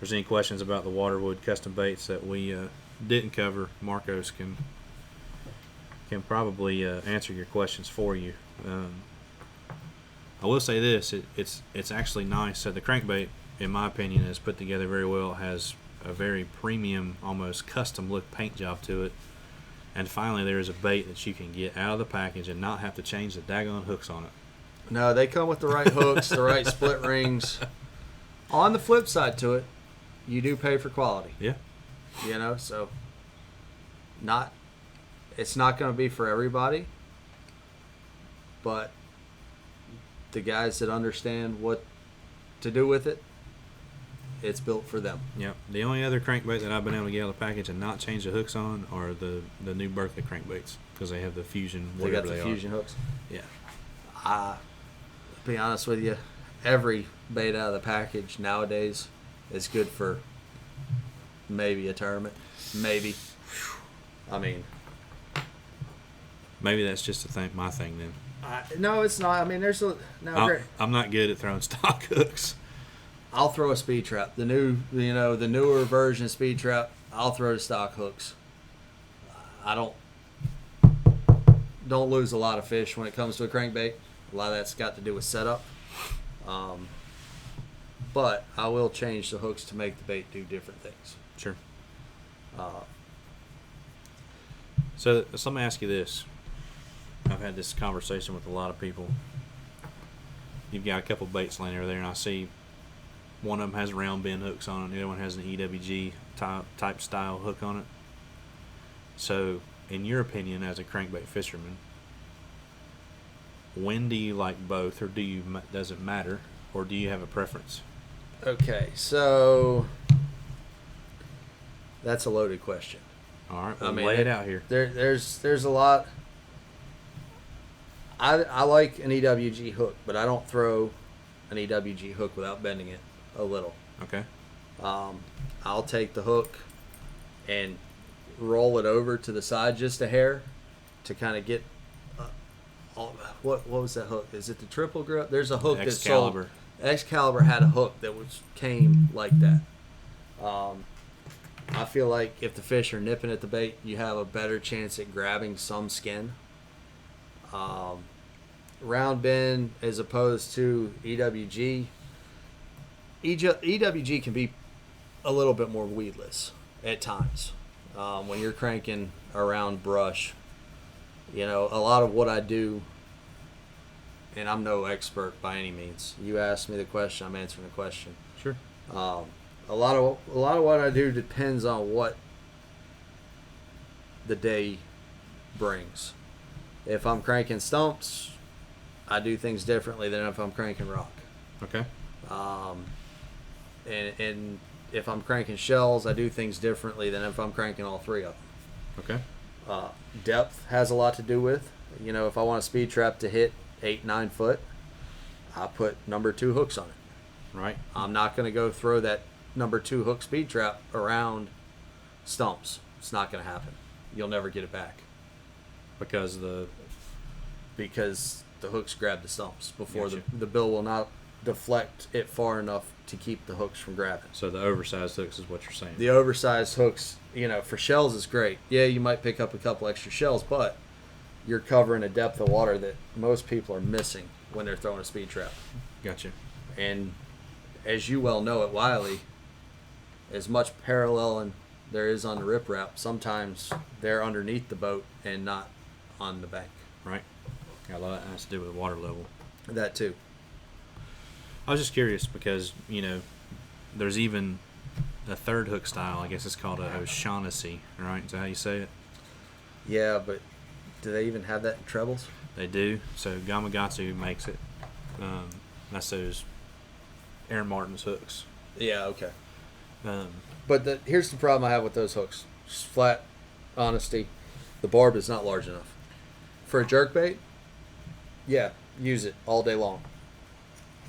there's any questions about the Waterwood custom baits that we didn't cover, Marcos can probably answer your questions for you. I will say this: it's actually nice. So the crankbait, in my opinion, is put together very well. It has a very premium, almost custom look paint job to it. And finally, there is a bait that you can get out of the package and not have to change the daggone hooks on it. No, they come with the right hooks, the right split rings. On the flip side to it, you do pay for quality. Yeah. So it's not going to be for everybody, but the guys that understand what to do with it, it's built for them. Yep. The only other crankbait that I've been able to get out of the package and not change the hooks on are the new Berkeley crankbaits because they have the fusion. They got Whatever the fusion hooks. Yeah. To be honest with you, every bait out of the package nowadays is good for maybe a tournament. Maybe. I mean, maybe that's just my thing then. no, it's not. I mean, there's a no. I'm not good at throwing stock hooks. I'll throw a speed trap. The newer version of speed trap. I'll throw the stock hooks. I don't lose a lot of fish when it comes to a crankbait. A lot of that's got to do with setup. But I will change the hooks to make the bait do different things. Sure. So let me ask you this. I've had this conversation with a lot of people. You've got a couple baits laying over there, and I see one of them has round bend hooks on it, the other one has an EWG type style hook on it. So, in your opinion, as a crankbait fisherman, when do you like both, or does it matter, or do you have a preference? Okay, so that's a loaded question. All right, well, lay it out here. There's a lot. I like an EWG hook, but I don't throw an EWG hook without bending it a little. Okay. I'll take the hook and roll it over to the side just a hair to kind of get. What was that hook? Is it the triple grip? There's a hook that's sold. Excalibur. Excalibur had a hook that came like that. I feel like if the fish are nipping at the bait, you have a better chance at grabbing some skin. Round bend as opposed to EWG. EWG can be a little bit more weedless at times when you're cranking around brush. You know, a lot of what I do, and I'm no expert by any means. You asked me the question, I'm answering the question. Sure. A lot of what I do depends on what the day brings. If I'm cranking stumps, I do things differently than if I'm cranking rock. Okay. And if I'm cranking shells, I do things differently than if I'm cranking all three of them. Okay. Depth has a lot to do with, if I want a speed trap to hit 8-9 foot, I put number 2 hooks on it. Right. I'm not going to go throw that number 2 hook speed trap around stumps. It's not going to happen. You'll never get it back Because the hooks grab the stumps before Gotcha. the bill will not deflect it far enough to keep the hooks from grabbing. So the oversized hooks is what you're saying. The oversized hooks, for shells is great. Yeah, you might pick up a couple extra shells, but you're covering a depth of water that most people are missing when they're throwing a speed trap. Gotcha. And as you well know at Wiley, as much paralleling there is on the riprap, sometimes they're underneath the boat and not on the bank. Right. Got a lot that has to do with water level. That too. I was just curious because, there's even a third hook style. I guess it's called a O'Shaughnessy, right? Is that how you say it? Yeah, but do they even have that in trebles? They do. So Gamakatsu makes it. That's those Aaron Martin's hooks. Yeah, okay. Um, But here's the problem I have with those hooks. Just flat honesty. The barb is not large enough. For a jerkbait, yeah, use it all day long.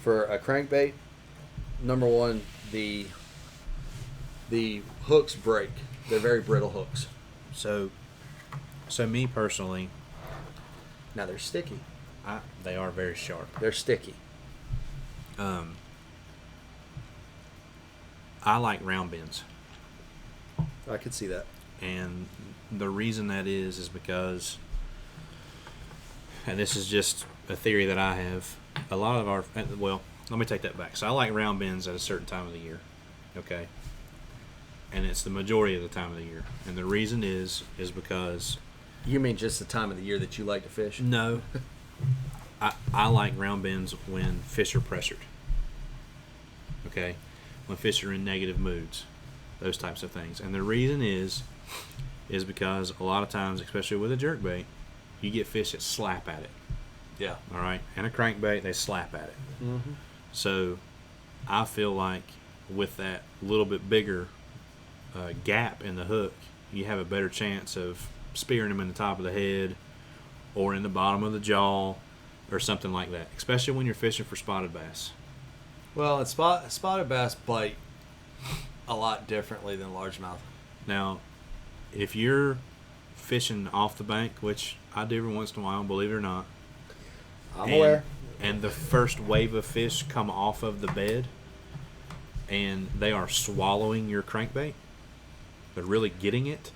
For a crankbait, number one, the hooks break. They're very brittle hooks. so me personally, Now they're sticky. they are very sharp. They're sticky. I like round bends. I could see that. And the reason that is because, and this is just a theory that I have, a lot of let me take that back. So I like round bends at a certain time of the year, okay? And it's the majority of the time of the year. And the reason is because... You mean just the time of the year that you like to fish? No. I like round bends when fish are pressured, okay? When fish are in negative moods, those types of things. And the reason is because a lot of times, especially with a jerkbait, you get fish that slap at it. Yeah. All right, and a crankbait, they slap at it. Mm-hmm. So I feel like with that little bit bigger gap in the hook, you have a better chance of spearing them in the top of the head or in the bottom of the jaw or something like that, especially when you're fishing for spotted bass. Well, and spotted bass bite a lot differently than largemouth. Now, if you're fishing off the bank, which I do every once in a while, believe it or not, I'm aware. And the first wave of fish come off of the bed and they are swallowing your crankbait, they're really getting it,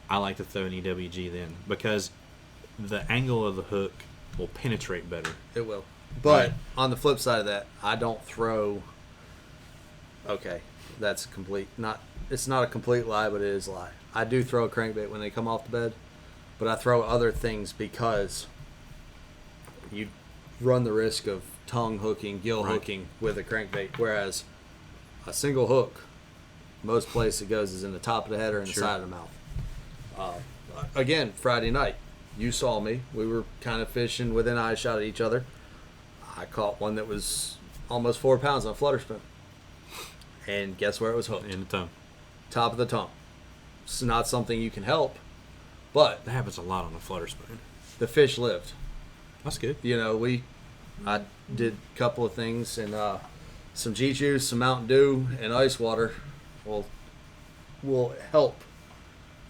I like to throw an EWG then, because the angle of the hook will penetrate better. It will. But Right. on the flip side of that, I don't throw. Okay, that's a complete not. It's not a complete lie, but it is a lie. I do throw a crankbait when they come off the bed, but I throw other things because you run the risk of tongue hooking, gill Right. hooking with a crankbait. Whereas a single hook, most place it goes is in the top of the head or in the Sure. side of the mouth. Again, Friday night, you saw me. We were kind of fishing within eye shot of each other. I caught one that was almost 4 pounds on a flutter spoon. And guess where it was hooked? In the tongue. Top of the tongue. It's not something you can help, but That happens a lot on a flutter spoon. the fish lived. That's good. You know, I did a couple of things, and some G juice, some Mountain Dew, and ice water will help.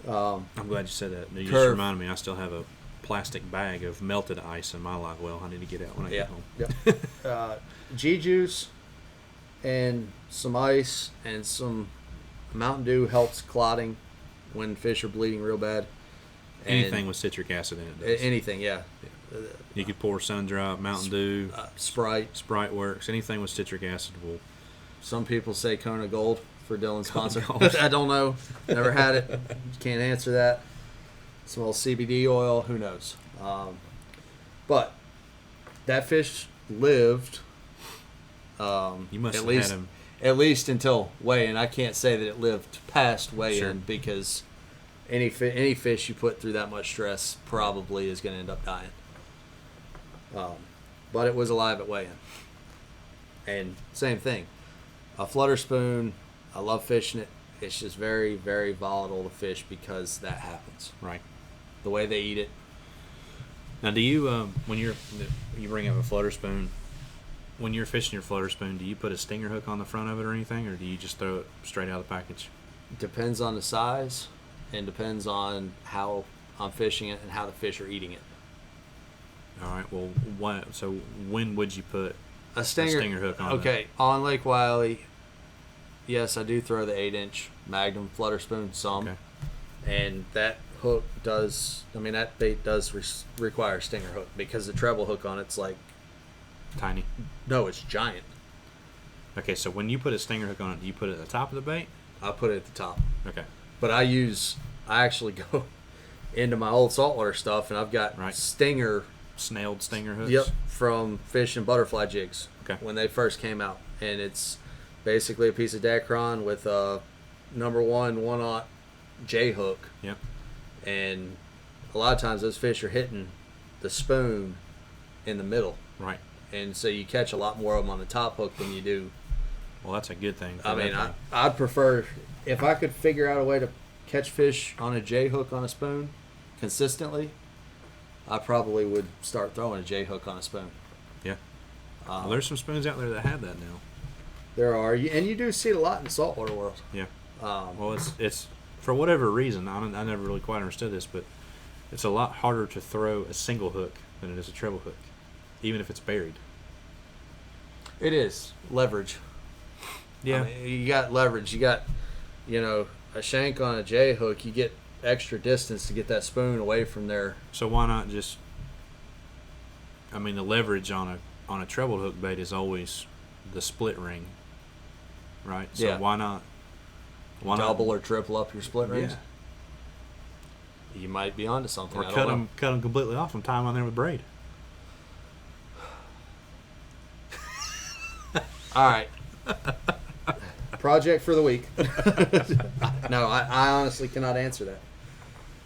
I'm glad you said that. You just Curve. reminded me I still have a plastic bag of melted ice in my live well. I need to get out when I Yeah. get home. Yep. G juice and some ice and some Mountain Dew helps clotting when fish are bleeding real bad. And Anything with citric acid in it does. anything, yeah. You could pour Sundrop, Mountain Dew, Sprite. Sprite works. Anything with citric acid will. Some people say Kona Gold for Dylan's sponsor. Gold. I don't know. Never had it. Can't answer that. Some old CBD oil. Who knows? But that fish lived. You must at have least, had him. At least until weigh-in. I can't say that it lived past weigh-in Sure. because any fish you put through that much stress probably is going to end up dying. But it was alive at weigh-in. And same thing. A flutter spoon, I love fishing it. It's just very, very volatile to fish because that happens. Right. The way they eat it. Now, do you when you bring up a flutter spoon, when you're fishing your flutter spoon, do you put a stinger hook on the front of it or anything, or do you just throw it straight out of the package? Depends on the size and depends on how I'm fishing it and how the fish are eating it. All right. Well, so when would you put A stinger hook on? Okay, on Lake Wiley, yes, I do throw the 8-inch Magnum flutter spoon some. Okay. And that hook does, that bait does require a stinger hook because the treble hook on it's like, Tiny. no, it's giant. Okay, so when you put a stinger hook on it, do you put it at the top of the bait? I put it at the top. Okay. But I actually go into my old saltwater stuff and I've got Right. stinger, Snailed stinger hooks? yep, from fish and butterfly jigs Okay. when they first came out. And it's basically a piece of Dacron with a number 1/0 J hook. Yep. And a lot of times those fish are hitting the spoon in the middle. Right. And so you catch a lot more of them on the top hook than you do. Well, that's a good thing. I'd prefer, if I could figure out a way to catch fish on a J hook on a spoon consistently, I probably would start throwing a J hook on a spoon. Yeah. Well, there's some spoons out there that have that now. There are, and you do see it a lot in the saltwater world. Yeah. Well, it's for whatever reason, I never really quite understood this, but it's a lot harder to throw a single hook than it is a treble hook, even if it's buried. It is leverage. Yeah. You got leverage. You got, a shank on a J hook. You get extra distance to get that spoon away from there. So why not just? The leverage on a treble hook bait is always the split ring, right? So Yeah. why not? Double or triple up your split rings. Yeah. You might be onto something. Or I don't cut know. them completely off and tie them on there with braid. All right. Project for the week. No, I honestly cannot answer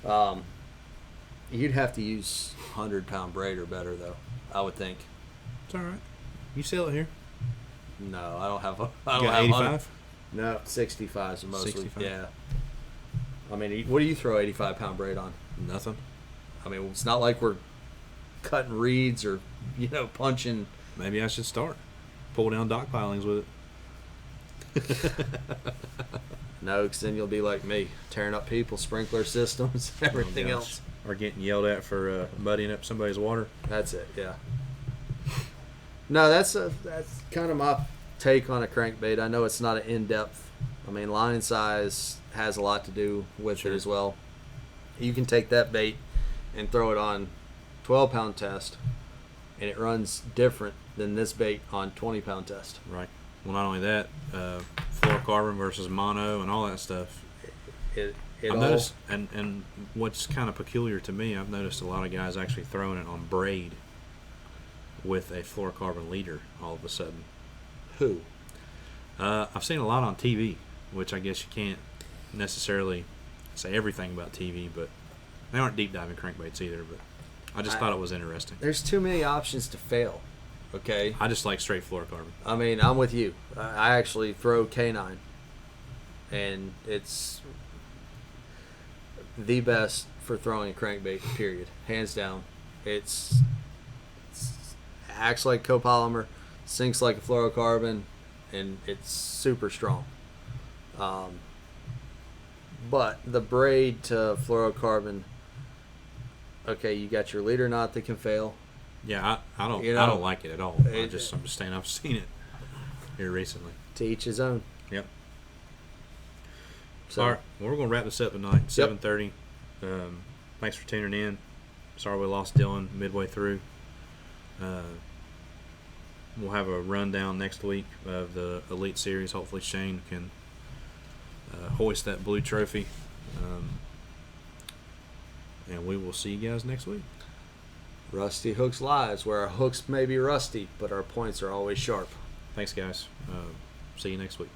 that. You'd have to use 100-pound braid or better, though, I would think. It's all right. You sell it here. No, I don't have. I You don't got have 85. No, 65 is the most. 65? Yeah. I mean, what do you throw 85-pound braid on? Nothing. I mean, it's not like we're cutting reeds or, punching. Maybe I should start. Pull down dock pilings with it. No, because then you'll be like me, tearing up people's sprinkler systems, everything Oh, gosh. else. Or getting yelled at for muddying up somebody's water. That's it, yeah. No, that's kind of my take on a crankbait. I know it's not an in-depth. I mean, line size has a lot to do with it as well. You can take that bait and throw it on 12-pound test, and it runs different than this bait on 20-pound test. Right. Well, not only that, fluorocarbon versus mono and all that stuff. I've I've noticed, and what's kind of peculiar to me, I've noticed a lot of guys actually throwing it on braid with a fluorocarbon leader all of a sudden. Who? I've seen a lot on TV, which I guess you can't necessarily say everything about TV, but they aren't deep diving crankbaits either. But I just thought it was interesting. There's too many options to fail. Okay. I just like straight fluorocarbon. I mean, I'm with you. I actually throw K9, and it's the best for throwing a crankbait, period. Hands down. It's acts like copolymer, sinks like a fluorocarbon, and it's super strong. But the braid to fluorocarbon, okay, you got your leader knot that can fail. Yeah, I don't like it at all. I'm just saying I've seen it here recently. To each his own. Yep. So, All right, well, we're gonna wrap this up tonight. 7:30. Thanks for tuning in. Sorry we lost Dylan midway through. We'll have a rundown next week of the Elite Series. Hopefully Shane can hoist that blue trophy. And we will see you guys next week. Rusty Hooks Lives, where our hooks may be rusty, but our points are always sharp. Thanks, guys. See you next week.